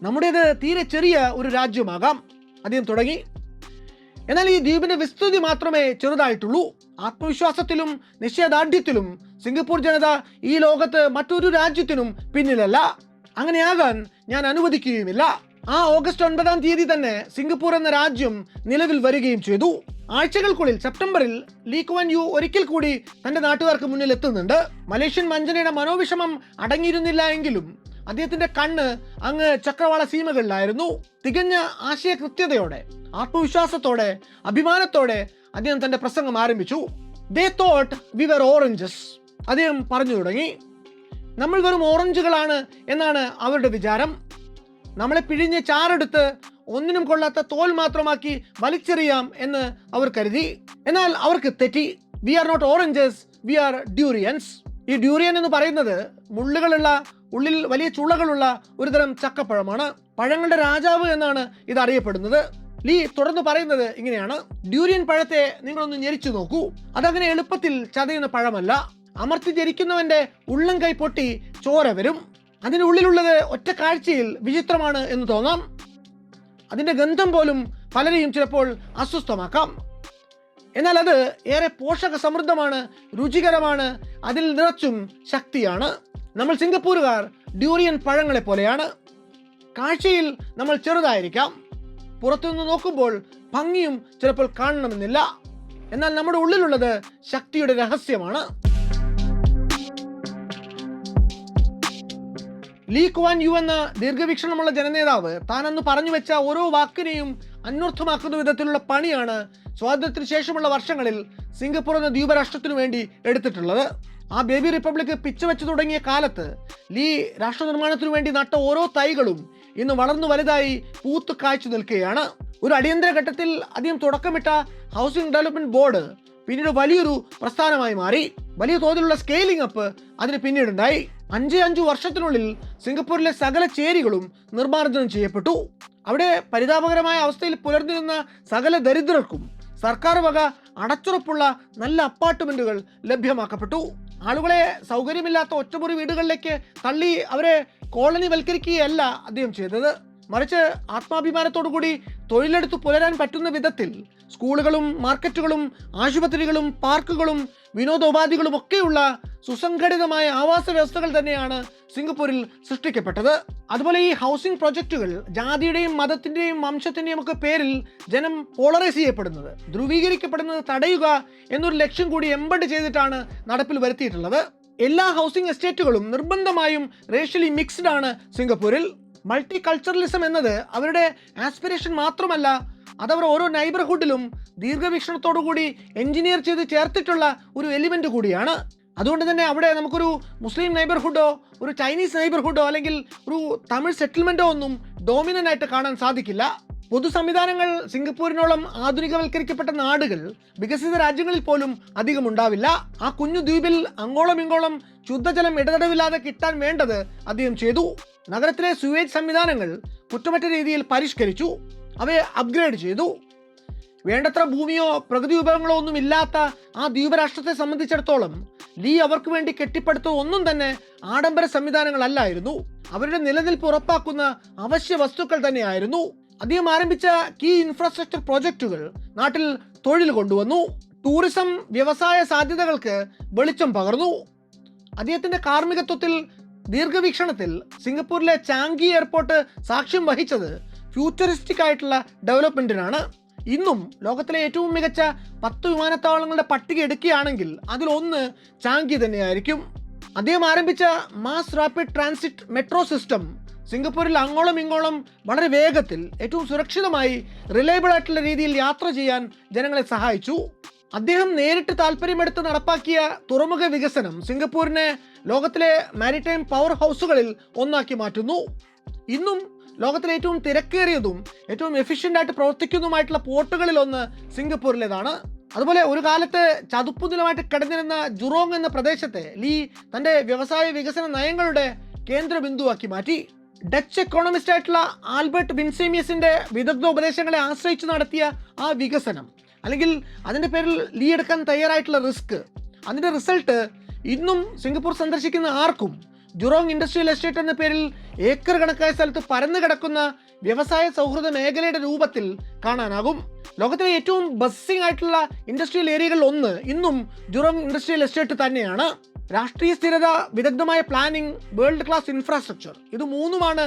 നമ്മുടേത് തീരെ ചെറിയ ഒരു രാജ്യമാകാം, അദ്ദേഹം തുടങ്ങി. എന്നാൽ ഈ ദ്വീപിന്റെ വിസ്തൃതി മാത്രമേ ചെറുതായിട്ടുള്ളൂ. ആത്മവിശ്വാസത്തിലും നിശ്ചയദാർഢ്യത്തിലും സിംഗപ്പൂർ ജനത ഈ ലോകത്ത് മറ്റൊരു രാജ്യത്തിനും പിന്നിലല്ല. അങ്ങനെയാകാൻ ഞാൻ അനുവദിക്കുകയുമില്ല. ആ ഓഗസ്റ്റ് 9 തന്നെ സിംഗപ്പൂർ എന്ന രാജ്യം നിലവിൽ വരികയും ചെയ്തു. ആഴ്ചകൾക്കുള്ളിൽ സെപ്റ്റംബറിൽ ലീ കുവാൻ യു ഒരിക്കൽ കൂടി തന്റെ നാട്ടുകാർക്ക് മുന്നിൽ എത്തുന്നുണ്ട്. മലേഷ്യൻ വഞ്ചനയുടെ മനോവിഷമം അടങ്ങിയിരുന്നില്ല എങ്കിലും അദ്ദേഹത്തിന്റെ കണ്ണ് അങ്ങ് ചക്രവാള സീമകളിലായിരുന്നു. തികഞ്ഞ ആശയകൃത്യതയോടെ, ആത്മവിശ്വാസത്തോടെ, അഭിമാനത്തോടെ അദ്ദേഹം തന്റെ പ്രസംഗം ആരംഭിച്ചു. They thought we were oranges. അദ്ദേഹം പറഞ്ഞു തുടങ്ങി. നമ്മൾ വെറും ഓറഞ്ചുകളാണ് എന്നാണ് അവരുടെ വിചാരം. നമ്മളെ പിഴിഞ്ഞ് ചാറെടുത്ത് ഒന്നിനും കൊള്ളാത്ത തോൽ മാത്രമാക്കി വലിച്ചെറിയാം എന്ന് അവർ കരുതി. എന്നാൽ അവർക്ക് തെറ്റി. We are not oranges, we are durians. ഈ ഡ്യൂറിയൻ എന്ന് പറയുന്നത് മുള്ളുകളുള്ള, ഉള്ളിൽ വലിയ ചുളകളുള്ള ഒരുതരം ചക്കപ്പഴമാണ്. പഴങ്ങളുടെ രാജാവ് എന്നാണ് ഇത് അറിയപ്പെടുന്നത്. ലീ തുടർന്ന് പറയുന്നത് ഇങ്ങനെയാണ്: ഡ്യൂറിയൻ പഴത്തെ നിങ്ങളൊന്ന് ഞെരിച്ചു നോക്കൂ. അതങ്ങനെ എളുപ്പത്തിൽ ചതയുന്ന പഴമല്ല. അമർത്തി ജരിക്കുന്നവന്റെ ഉള്ളം കൈ പൊട്ടി ചോര വരും. അതിനുള്ളിലുള്ളത് ഒറ്റ കാഴ്ചയിൽ വിചിത്രമാണ് എന്ന് തോന്നാം. അതിന്റെ ഗന്ധം പോലും പലരെയും ചിലപ്പോൾ അസ്വസ്ഥമാക്കാം. എന്നാൽ അത് ഏറെ പോഷക സമൃദ്ധമാണ്, രുചികരമാണ്, അതിൽ നിറച്ചും ശക്തിയാണ്. നമ്മൾ സിംഗപ്പൂരുകാർ ഡ്യൂറിയൻ പഴങ്ങളെ പോലെയാണ്. കാഴ്ചയിൽ നമ്മൾ ചെറുതായിരിക്കാം, പുറത്തുനിന്ന് നോക്കുമ്പോൾ ഭംഗിയും ചിലപ്പോൾ കാണണമെന്നില്ല. എന്നാൽ നമ്മുടെ ഉള്ളിലുള്ളത് ശക്തിയുടെ രഹസ്യമാണ്. ലീ കുവാൻ യു എന്ന ദീർഘവീക്ഷണമുള്ള ജനനേതാവ് താനന്ന് പറഞ്ഞു വെച്ച ഓരോ വാക്കിനെയും അന്വർത്ഥമാക്കുന്ന വിധത്തിലുള്ള പണിയാണ് സ്വാതന്ത്ര്യത്തിന് ശേഷമുള്ള വർഷങ്ങളിൽ സിംഗപ്പൂർ എന്ന ദ്വീപരാഷ്ട്രത്തിനു വേണ്ടി എടുത്തിട്ടുള്ളത്. ആ ബേബി റിപ്പബ്ലിക് പിച്ചുവെച്ചു തുടങ്ങിയ കാലത്ത് ലീ രാഷ്ട്ര നിർമ്മാണത്തിനു വേണ്ടി നട്ട ഓരോ തൈകളും ഇന്ന് വളർന്നു വലുതായി പൂത്ത് കാഴ്ച നിൽക്കുകയാണ്. ഒരു അടിയന്തര ഘട്ടത്തിൽ അദ്ദേഹം തുടക്കമിട്ട ഹൗസിംഗ് ഡെവലപ്മെന്റ് ബോർഡ് പിന്നീട് വലിയൊരു പ്രസ്ഥാനമായി മാറി. വലിയ തോതിലുള്ള സ്കെയിലിംഗ് അപ്പ് അതിന് പിന്നീടുണ്ടായി. 5 വർഷത്തിനുള്ളിൽ സിംഗപ്പൂരിലെ സകല ചേരികളും നിർമ്മാർജ്ജനം ചെയ്യപ്പെട്ടു. അവിടെ പരിതാപകരമായ അവസ്ഥയിൽ പുലർന്നിരുന്ന സകല ദരിദ്രർക്കും സർക്കാർ വക അടച്ചുറപ്പുള്ള നല്ല അപ്പാർട്ട്മെന്റുകൾ ലഭ്യമാക്കപ്പെട്ടു. ആളുകളെ സൗകര്യമില്ലാത്ത ഒറ്റമുറി വീടുകളിലേക്ക് തള്ളി അവരെ കോളനി വൽക്കരിക്കുകയല്ല അദ്ദേഹം ചെയ്തത്. മറിച്ച് ആത്മാഭിമാനത്തോടു കൂടി തൊഴിലെടുത്ത് പുലരാൻ പറ്റുന്ന വിധത്തിൽ സ്കൂളുകളും മാർക്കറ്റുകളും ആശുപത്രികളും പാർക്കുകളും വിനോദോപാധികളും ഒക്കെയുള്ള സുസംഘടിതമായ ആവാസ വ്യവസ്ഥകൾ തന്നെയാണ് സിംഗപ്പൂരിൽ സൃഷ്ടിക്കപ്പെട്ടത്. അതുപോലെ ഈ ഹൗസിംഗ് പ്രൊജക്റ്റുകൾ ജാതിയുടെയും മതത്തിന്റെയും വംശത്തിന്റെയും ഒക്കെ പേരിൽ ജനം പോളറൈസ് ചെയ്യപ്പെടുന്നത്, ധ്രുവീകരിക്കപ്പെടുന്നത് തടയുക എന്നൊരു ലക്ഷ്യം കൂടി എംബഡ് ചെയ്തിട്ടാണ് നടപ്പിൽ വരുത്തിയിട്ടുള്ളത്. എല്ലാ ഹൗസിംഗ് എസ്റ്റേറ്റുകളും നിർബന്ധമായും റേഷ്യലി മിക്സ്ഡ് ആണ് സിംഗപ്പൂരിൽ. മൾട്ടി കൾച്ചറലിസം എന്നത് അവരുടെ ആസ്പിറേഷൻ മാത്രമല്ല, അതവർ ഓരോ നൈബർഹുഡിലും ദീർഘവീക്ഷണത്തോടു കൂടി എഞ്ചിനീയർ ചെയ്ത് ചേർത്തിട്ടുള്ള ഒരു എലിമെന്റ് കൂടിയാണ്. അതുകൊണ്ട് തന്നെ അവിടെ നമുക്കൊരു മുസ്ലിം നൈബർഹുഡോ ഒരു ചൈനീസ് നൈബർഹുഡോ അല്ലെങ്കിൽ ഒരു തമിഴ് സെറ്റിൽമെന്റോ ഒന്നും ഡോമിനന്റ് ആയിട്ട് കാണാൻ സാധിക്കില്ല. പൊതു സംവിധാനങ്ങൾ സിംഗപ്പൂരിനോളം ആധുനികവൽക്കരിക്കപ്പെട്ട നാടുകൾ വികസിത രാജ്യങ്ങളിൽ പോലും അധികം ഉണ്ടാവില്ല. ആ കുഞ്ഞു ദ്വീപിൽ അങ്ങോളം ഇങ്ങോളം ശുദ്ധജലം ഇടതടവില്ലാതെ കിട്ടാൻ വേണ്ടത് അദ്ദേഹം ചെയ്തു. നഗരത്തിലെ സ്യൂവേജ് സംവിധാനങ്ങൾ കുറ്റമറ്റ രീതിയിൽ പരിഷ്കരിച്ചു, അവയെ അപ്ഗ്രേഡ് ചെയ്തു. വേണ്ടത്ര ഭൂമിയോ പ്രകൃതി വിഭവങ്ങളോ ഒന്നും ഇല്ലാത്ത ആ ദ്വീപരാഷ്ട്രത്തെ സംബന്ധിച്ചിടത്തോളം ലീ അവർക്ക് വേണ്ടി കെട്ടിപ്പടുത്ത ഒന്നും തന്നെ ആഡംബര സംവിധാനങ്ങളല്ലായിരുന്നു, അവരുടെ നിലനിൽപ്പ് ഉറപ്പാക്കുന്ന അവശ്യ വസ്തുക്കൾ തന്നെയായിരുന്നു. അദ്ദേഹം ആരംഭിച്ച കീ ഇൻഫ്രാസ്ട്രക്ചർ പ്രോജക്റ്റുകൾ നാട്ടിൽ തൊഴിൽ കൊണ്ടുവന്നു. ടൂറിസം വ്യവസായ സാധ്യതകൾക്ക് വെളിച്ചം പകർന്നു. അദ്ദേഹത്തിൻ്റെ കാർമ്മികത്വത്തിൽ ദീർഘവീക്ഷണത്തിൽ സിംഗപ്പൂരിലെ ചാങ്കി എയർപോർട്ട് സാക്ഷ്യം വഹിച്ചത് ഫ്യൂച്ചറിസ്റ്റിക് ആയിട്ടുള്ള ഡെവലപ്മെൻറ്റിനാണ്. ഇന്നും ലോകത്തിലെ ഏറ്റവും മികച്ച 10 വിമാനത്താവളങ്ങളുടെ പട്ടിക എടുക്കുകയാണെങ്കിൽ അതിലൊന്ന് ചാങ്കി തന്നെയായിരിക്കും. അദ്ദേഹം ആരംഭിച്ച mass rapid transit metro system സിംഗപ്പൂരിൽ അങ്ങോളം ഇങ്ങോളം വളരെ വേഗത്തിൽ ഏറ്റവും സുരക്ഷിതമായി റിലയബിൾ ആയിട്ടുള്ള രീതിയിൽ യാത്ര ചെയ്യാൻ ജനങ്ങളെ സഹായിച്ചു. അദ്ദേഹം നേരിട്ട് താല്പര്യമെടുത്ത് നടപ്പാക്കിയ തുറമുഖ വികസനം സിംഗപ്പൂരിനെ ലോകത്തിലെ മാരിടൈം പവർ ഹൗസുകളിൽ ഒന്നാക്കി മാറ്റുന്നു. ഇന്നും ലോകത്തിലെ ഏറ്റവും തിരക്കേറിയതും ഏറ്റവും എഫിഷ്യൻ്റ് ആയിട്ട് പ്രവർത്തിക്കുന്നതുമായിട്ടുള്ള പോർട്ടുകളിലൊന്ന് സിംഗപ്പൂരിലേതാണ്. അതുപോലെ ഒരു കാലത്ത് ചതുപ്പുനിലമായിട്ട് കിടന്നിരുന്ന ജുറോങ് എന്ന പ്രദേശത്തെ ലീ തൻ്റെ വ്യവസായ വികസന നയങ്ങളുടെ കേന്ദ്ര ബിന്ദുവാക്കി മാറ്റി. ഡച്ച് എക്കോണമിസ്റ്റ് ആയിട്ടുള്ള ആൽബർട്ട് വിൻസേമിയസിൻ്റെ വിദഗ്ധ ഉപദേശങ്ങളെ ആശ്രയിച്ച് നടത്തിയ ആ വികസനം, അല്ലെങ്കിൽ അതിൻ്റെ പേരിൽ ലീ എടുക്കാൻ തയ്യാറായിട്ടുള്ള റിസ്ക്, അതിൻ്റെ റിസൾട്ട് ഇന്നും സിംഗപ്പൂർ സന്ദർശിക്കുന്ന ആർക്കും ജുറോങ് ഇൻഡസ്ട്രിയൽ എസ്റ്റേറ്റ് എന്ന പേരിൽ ഏക്കർ കണക്കായ സ്ഥലത്ത് പരന്നു കിടക്കുന്ന വ്യവസായ സൗഹൃദ മേഖലയുടെ രൂപത്തിൽ കാണാനാകും. ലോകത്തിലെ ഏറ്റവും ബസ്സിംഗ് ആയിട്ടുള്ള ഇൻഡസ്ട്രിയൽ ഏരിയകളിൽ ഒന്ന് ഇന്നും ജുറോങ് ഇൻഡസ്ട്രിയൽ എസ്റ്റേറ്റ് തന്നെയാണ്. രാഷ്ട്രീയ സ്ഥിരത, വിദഗ്ധമായ പ്ലാനിംഗ്, വേൾഡ് ക്ലാസ് ഇൻഫ്രാസ്ട്രക്ചർ, ഇത് മൂന്നുമാണ്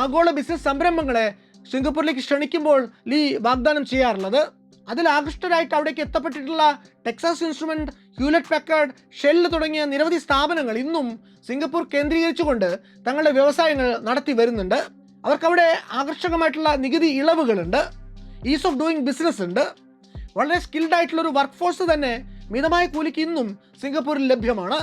ആഗോള ബിസിനസ് സംരംഭങ്ങളെ സിംഗപ്പൂരിലേക്ക് ക്ഷണിക്കുമ്പോൾ ലീ വാഗ്ദാനം ചെയ്യാറുള്ളത്. അതിൽ ആകൃഷ്ടരായിട്ട് അവിടേക്ക് എത്തപ്പെട്ടിട്ടുള്ള Texas Instrument, Hewlett Packard, Shell തുടങ്ങിയ നിരവധി സ്ഥാപനങ്ങൾ ഇന്നും സിംഗപ്പൂർ കേന്ദ്രീകരിച്ചുകൊണ്ട് തങ്ങളുടെ വ്യവസായങ്ങൾ നടത്തി വരുന്നുണ്ട്. അവർക്കവിടെ ആകർഷകമായിട്ടുള്ള നികുതി ഇളവുകളുണ്ട്, ഈസ് ഓഫ് ഡൂയിങ് ബിസിനസ് ഉണ്ട്. വളരെ സ്കിൽഡ് ആയിട്ടുള്ള ഒരു വർക്ക് ഫോഴ്സ് തന്നെ മിതമായ കൂലിക്ക് ഇന്നും സിംഗപ്പൂരിൽ ലഭ്യമാണ്.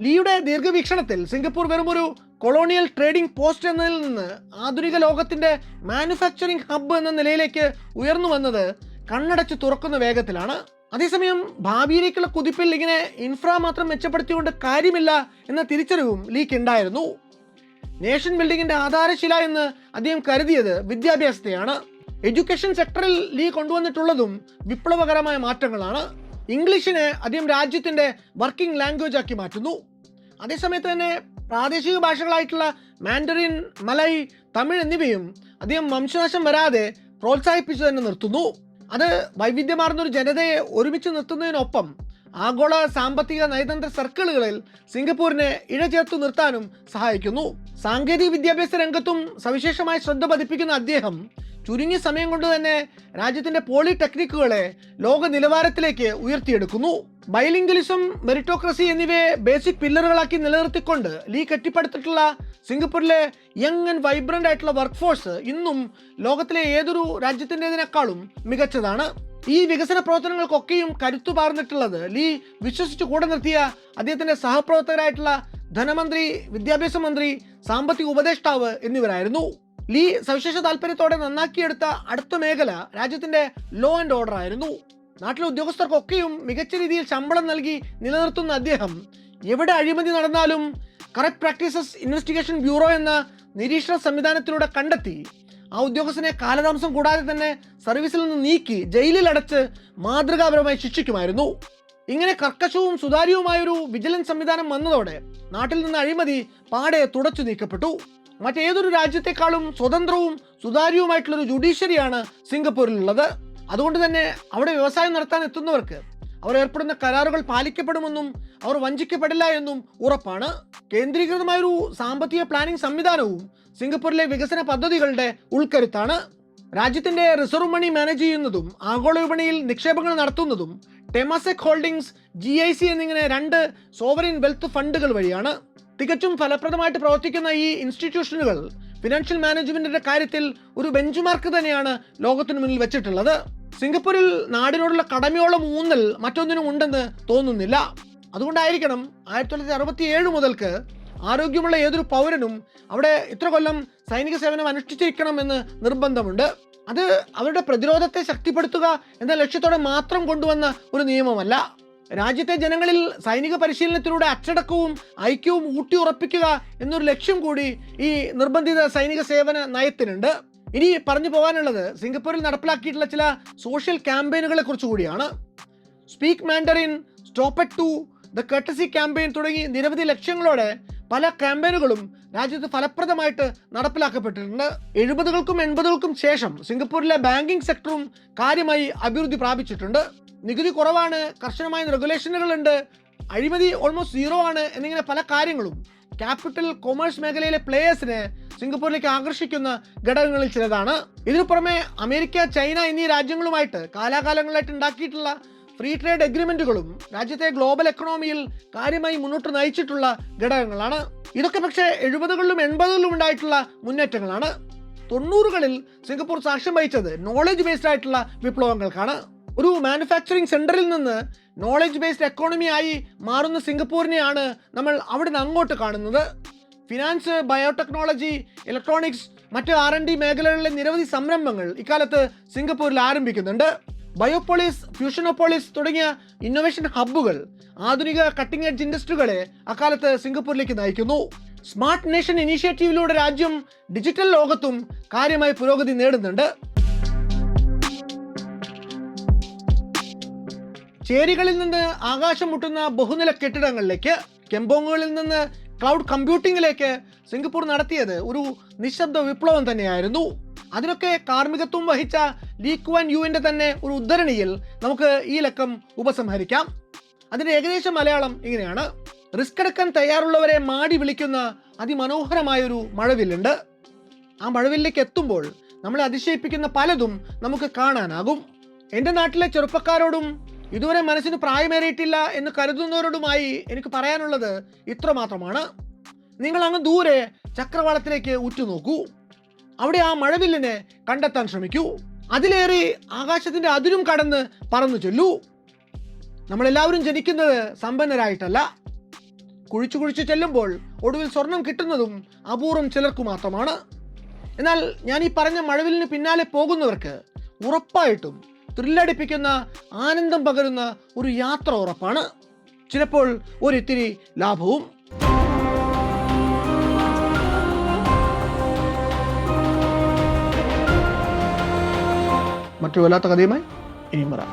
ലീയുടെ ദീർഘവീക്ഷണത്തിൽ സിംഗപ്പൂർ വെറും ഒരു കൊളോണിയൽ ട്രേഡിംഗ് പോസ്റ്റ് എന്നതിൽ നിന്ന് ആധുനിക ലോകത്തിൻ്റെ മാനുഫാക്ചറിംഗ് ഹബ്ബ് എന്ന നിലയിലേക്ക് ഉയർന്നു വന്നത് കണ്ണടച്ച് തുറക്കുന്ന വേഗത്തിലാണ്. അതേസമയം ഭാവിയിലേക്കുള്ള കുതിപ്പിൽ ഇങ്ങനെ ഇൻഫ്രാ മാത്രം മെച്ചപ്പെടുത്തിക്കൊണ്ട് കാര്യമില്ല എന്ന തിരിച്ചറിവും ലീക്ക് ഉണ്ടായിരുന്നു. നേഷൻ ബിൽഡിങ്ങിന്റെ ആധാരശില എന്ന് അദ്ദേഹം കരുതിയത് വിദ്യാഭ്യാസത്തെയാണ്. എഡ്യൂക്കേഷൻ സെക്ടറിൽ ലീ കൊണ്ടുവന്നിട്ടുള്ളതും വിപ്ലവകരമായ മാറ്റങ്ങളാണ്. ഇംഗ്ലീഷിനെ അദ്ദേഹം രാജ്യത്തിൻ്റെ വർക്കിംഗ് ലാംഗ്വേജ് ആക്കി മാറ്റുന്നു. അതേസമയത്ത് തന്നെ പ്രാദേശിക ഭാഷകളായിട്ടുള്ള മാൻഡറിൻ, മലയ്, തമിഴ് എന്നിവയും അദ്ദേഹം വംശനാശം വരാതെ പ്രോത്സാഹിപ്പിച്ചു തന്നെ നിർത്തുന്നു. അത് വൈവിധ്യമാർന്ന ഒരു ജനതയെ ഒരുമിച്ച് നിർത്തുന്നതിനൊപ്പം ആഗോള സാമ്പത്തിക നയതന്ത്ര സർക്കിളുകളിൽ സിംഗപ്പൂരിനെ ഇഴചേർത്തു നിർത്താനും സഹായിക്കുന്നു. സാങ്കേതിക വിദ്യാഭ്യാസ രംഗത്തും സവിശേഷമായ ശ്രദ്ധ പതിപ്പിക്കുന്ന അദ്ദേഹം ചുരുങ്ങിയ സമയം കൊണ്ട് തന്നെ രാജ്യത്തിന്റെ പോളിടെക്നിക്കുകളെ ലോക നിലവാരത്തിലേക്ക് ഉയർത്തിയെടുക്കുന്നു. ബൈലിംഗ്വലിസം, മെറിറ്റോക്രസി എന്നിവയെ ബേസിക് പില്ലറുകളാക്കി നിലനിർത്തിക്കൊണ്ട് ലീ കെട്ടിപ്പടുത്തിട്ടുള്ള സിംഗപ്പൂരിലെ യങ് ആൻഡ് വൈബ്രന്റ് ആയിട്ടുള്ള വർക്ക് ഫോഴ്സ് ഇന്നും ലോകത്തിലെ ഏതൊരു രാജ്യത്തിൻ്റെതിനേക്കാളും മികച്ചതാണ്. ഈ വികസന പ്രവർത്തനങ്ങൾക്കൊക്കെയും കരുത്തു പാർന്നിട്ടുള്ളത് ലീ വിശ്വസിച്ച് കൂടെ നിർത്തിയ അദ്ദേഹത്തിന്റെ സഹപ്രവർത്തകരായിട്ടുള്ള ധനമന്ത്രി, വിദ്യാഭ്യാസ മന്ത്രി, സാമ്പത്തിക ഉപദേഷ്ടാവ് എന്നിവരായിരുന്നു. ലീ സവിശേഷ താല്പര്യത്തോടെ നന്നാക്കിയെടുത്ത അടുത്ത മേഖല രാജ്യത്തിന്റെ ലോ ആൻഡ് ഓർഡർ ആയിരുന്നു. നാട്ടിലെ ഉദ്യോഗസ്ഥർക്കൊക്കെയും മികച്ച രീതിയിൽ ശമ്പളം നൽകി നിലനിർത്തുന്ന അദ്ദേഹം എവിടെ അഴിമതി നടന്നാലും കറക്റ്റ് പ്രാക്ടീസസ് ഇൻവെസ്റ്റിഗേഷൻ ബ്യൂറോ എന്ന നിരീക്ഷണ സംവിധാനത്തിലൂടെ കണ്ടെത്തി ആ ഉദ്യോഗസ്ഥനെ കാലതാമസം കൂടാതെ തന്നെ സർവീസിൽ നിന്ന് നീക്കി ജയിലിൽ അടച്ച് മാതൃകാപരമായി ശിക്ഷിക്കുമായിരുന്നു. ഇങ്ങനെ കർക്കശവും സുതാര്യവുമായൊരു വിജിലൻസ് സംവിധാനം വന്നതോടെ നാട്ടിൽ നിന്ന് അഴിമതി പാടെ തുടച്ചു നീക്കപ്പെട്ടു. മറ്റേതൊരു രാജ്യത്തെക്കാളും സ്വതന്ത്രവും സുതാര്യവുമായിട്ടുള്ളൊരു ജുഡീഷ്യറിയാണ് സിംഗപ്പൂരിലുള്ളത്. അതുകൊണ്ട് തന്നെ അവിടെ വ്യവസായം നടത്താൻ എത്തുന്നവർക്ക് അവർ ഏർപ്പെടുന്ന കരാറുകൾ പാലിക്കപ്പെടുമെന്നും അവർ വഞ്ചിക്കപ്പെടില്ല എന്നും ഉറപ്പാണ്. കേന്ദ്രീകൃതമായൊരു സാമ്പത്തിക പ്ലാനിംഗ് സംവിധാനവും സിംഗപ്പൂരിലെ വികസന പദ്ധതികളുടെ ഉൾക്കരുത്താണ്. രാജ്യത്തിന്റെ റിസർവ് മണി മാനേജ് ചെയ്യുന്നതും ആഗോള വിപണിയിൽ നിക്ഷേപങ്ങൾ നടത്തുന്നതും ടെമാസെക് ഹോൾഡിംഗ്സ്, GIC എന്നിങ്ങനെ 2 സോവറിൻ വെൽത്ത് ഫണ്ടുകൾ വഴിയാണ്. തികച്ചും ഫലപ്രദമായിട്ട് പ്രവർത്തിക്കുന്ന ഈ ഇൻസ്റ്റിറ്റ്യൂഷനുകൾ ഫിനാൻഷ്യൽ മാനേജ്മെന്റിന്റെ കാര്യത്തിൽ ഒരു ബെഞ്ച് മാർക്ക് തന്നെയാണ് ലോകത്തിനു മുന്നിൽ വെച്ചിട്ടുള്ളത്. സിംഗപ്പൂരിൽ നാടിനോടുള്ള കടമയോളം ഊന്നൽ മറ്റൊന്നിനും ഉണ്ടെന്ന് തോന്നുന്നില്ല. അതുകൊണ്ടായിരിക്കണം 1967 മുതൽക്ക് ആരോഗ്യമുള്ള ഏതൊരു പൗരനും അവിടെ ഇത്ര കൊല്ലം സൈനിക സേവനം അനുഷ്ഠിച്ചിരിക്കണം എന്ന് നിർബന്ധമുണ്ട്. അത് അവരുടെ പ്രതിരോധത്തെ ശക്തിപ്പെടുത്തുക എന്ന ലക്ഷ്യത്തോടെ മാത്രം കൊണ്ടുവന്ന ഒരു നിയമമല്ല. രാജ്യത്തെ ജനങ്ങളിൽ സൈനിക പരിശീലനത്തിലൂടെ അച്ചടക്കവും ഐക്യവും ഊട്ടിയുറപ്പിക്കുക എന്നൊരു ലക്ഷ്യം കൂടി ഈ നിർബന്ധിത സൈനിക സേവന നയത്തിനുണ്ട്. ഇനി പറഞ്ഞു പോകാനുള്ളത് സിംഗപ്പൂരിൽ നടപ്പിലാക്കിയിട്ടുള്ള ചില സോഷ്യൽ ക്യാമ്പയിനുകളെ കുറിച്ച് കൂടിയാണ്. Speak Mandarin, stop at 2, the courtesy campaign തുടങ്ങി നിരവധി ലക്ഷ്യങ്ങളോടെ പല ക്യാമ്പയിനുകളും രാജ്യത്ത് ഫലപ്രദമായിട്ട് നടപ്പിലാക്കപ്പെട്ടിട്ടുണ്ട്. 70കൾക്കും 80കൾക്കും ശേഷം സിംഗപ്പൂരിലെ ബാങ്കിംഗ് സെക്ടറും കാര്യമായി അഭിവൃദ്ധി പ്രാപിച്ചിട്ടുണ്ട്. നികുതി കുറവാണ്, കർശനമായ റെഗുലേഷനുകളുണ്ട്, അഴിമതി ഓൾമോസ്റ്റ് സീറോ ആണ് എന്നിങ്ങനെ പല കാര്യങ്ങളും ക്യാപിറ്റൽ കൊമേഴ്സ് മേഖലയിലെ പ്ലേയേഴ്സിനെ സിംഗപ്പൂരിലേക്ക് ആകർഷിക്കുന്ന ഘടകങ്ങളിൽ ചിലതാണ്. ഇതിനു പുറമെ അമേരിക്ക, ചൈന എന്നീ രാജ്യങ്ങളുമായിട്ട് കാലാകാലങ്ങളായിട്ട് ഉണ്ടാക്കിയിട്ടുള്ള ഫ്രീ ട്രേഡ് എഗ്രിമെന്റുകളും രാജ്യത്തെ ഗ്ലോബൽ എക്കണോമിയിൽ കാര്യമായി മുന്നോട്ട് നയിച്ചിട്ടുള്ള ഘടകങ്ങളാണ്. ഇതൊക്കെ പക്ഷേ 70കളിലും 80കളിലും ഉണ്ടായിട്ടുള്ള മുന്നേറ്റങ്ങളാണ്. 90കളിൽ സിംഗപ്പൂർ സാക്ഷ്യം വഹിച്ചത് നോളജ് ബേസ്ഡ് ആയിട്ടുള്ള വിപ്ലവങ്ങൾക്കാണ്. ഒരു മാനുഫാക്ചറിങ് സെന്ററിൽ നിന്ന് നോളജ് ബേസ്ഡ് എക്കോണമി ആയി മാറുന്ന സിംഗപ്പൂരിനെയാണ് നമ്മൾ അവിടെ നിന്ന് അങ്ങോട്ട് കാണുന്നത്. ഫിനാൻസ്, ബയോടെക്നോളജി, ഇലക്ട്രോണിക്സ്, മറ്റ് R&D മേഖലകളിലെ നിരവധി സംരംഭങ്ങൾ ഇക്കാലത്ത് സിംഗപ്പൂരിൽ ആരംഭിക്കുന്നുണ്ട്. ബയോപോളിസ്, ഫ്യൂഷനോപോളിസ് തുടങ്ങിയ ഇന്നൊവേഷൻ ഹബ്ബുകൾ ആധുനിക കട്ടിംഗ് എഡ്ജ് ഇൻഡസ്ട്രികളെ അക്കാലത്ത് സിംഗപ്പൂരിലേക്ക് നയിക്കുന്നു. സ്മാർട്ട് നേഷൻ ഇനീഷ്യേറ്റീവിലൂടെ രാജ്യം ഡിജിറ്റൽ ലോകത്തും കാര്യമായി പുരോഗതി നേടുന്നുണ്ട്. ചേരികളിൽ നിന്ന് ആകാശം മുട്ടുന്ന ബഹുനില കെട്ടിടങ്ങളിലേക്ക്, കെമ്പോങ്ങുകളിൽ നിന്ന് ക്ലൗഡ് കമ്പ്യൂട്ടിങ്ങിലേക്ക് സിംഗപ്പൂർ നടത്തിയത് ഒരു നിശബ്ദ വിപ്ലവം തന്നെയായിരുന്നു. അതിനൊക്കെ കാർമ്മികത്വം വഹിച്ച ലീ ക്വാൻ യുവിൻ്റെ തന്നെ ഒരു ഉദ്ധരണിയിൽ നമുക്ക് ഈ ലക്കം ഉപസംഹരിക്കാം. അതിൻ്റെ ഏകദേശം മലയാളം ഇങ്ങനെയാണ്: റിസ്ക് എടുക്കാൻ തയ്യാറുള്ളവരെ മാടി വിളിക്കുന്ന അതിമനോഹരമായൊരു മഴവില്ലുണ്ട്. ആ മഴവില്ലേക്ക് എത്തുമ്പോൾ നമ്മളെ അതിശയിപ്പിക്കുന്ന പലതും നമുക്ക് കാണാനാകും. എൻ്റെ നാട്ടിലെ ചെറുപ്പക്കാരോടും ഇതുവരെ മനസ്സിന് പ്രായമേറിയിട്ടില്ല എന്ന് കരുതുന്നവരോടുമായി എനിക്ക് പറയാനുള്ളത് ഇത്ര മാത്രമാണ്: നിങ്ങൾ അങ്ങ് ദൂരെ ചക്രവാളത്തിലേക്ക് ഉറ്റുനോക്കൂ. അവിടെ ആ മഴവില്ലിനെ കണ്ടെത്താൻ ശ്രമിക്കൂ. അതിലേറെ ആകാശത്തിന്റെ അതിരും കടന്ന് പറന്നു ചെല്ലൂ. നമ്മളെല്ലാവരും ജനിക്കുന്നത് സമ്പന്നരായിട്ടല്ല. കുഴിച്ചു കുഴിച്ചു ചെല്ലുമ്പോൾ ഒടുവിൽ സ്വർണം കിട്ടുന്നതും അപൂർവം ചിലർക്ക് മാത്രമാണ്. എന്നാൽ ഞാൻ ഈ പറഞ്ഞ മഴവില്ലിന് പിന്നാലെ പോകുന്നവർക്ക് ഉറപ്പായിട്ടും ത്രില്ലടിപ്പിക്കുന്ന, ആനന്ദം പകരുന്ന ഒരു യാത്ര ഉറപ്പാണ്. ചിലപ്പോൾ ഒരിത്തിരി ലാഭവും. മറ്റു വല്ലാത്ത കഥയുമായി ഇനിയും വരാം.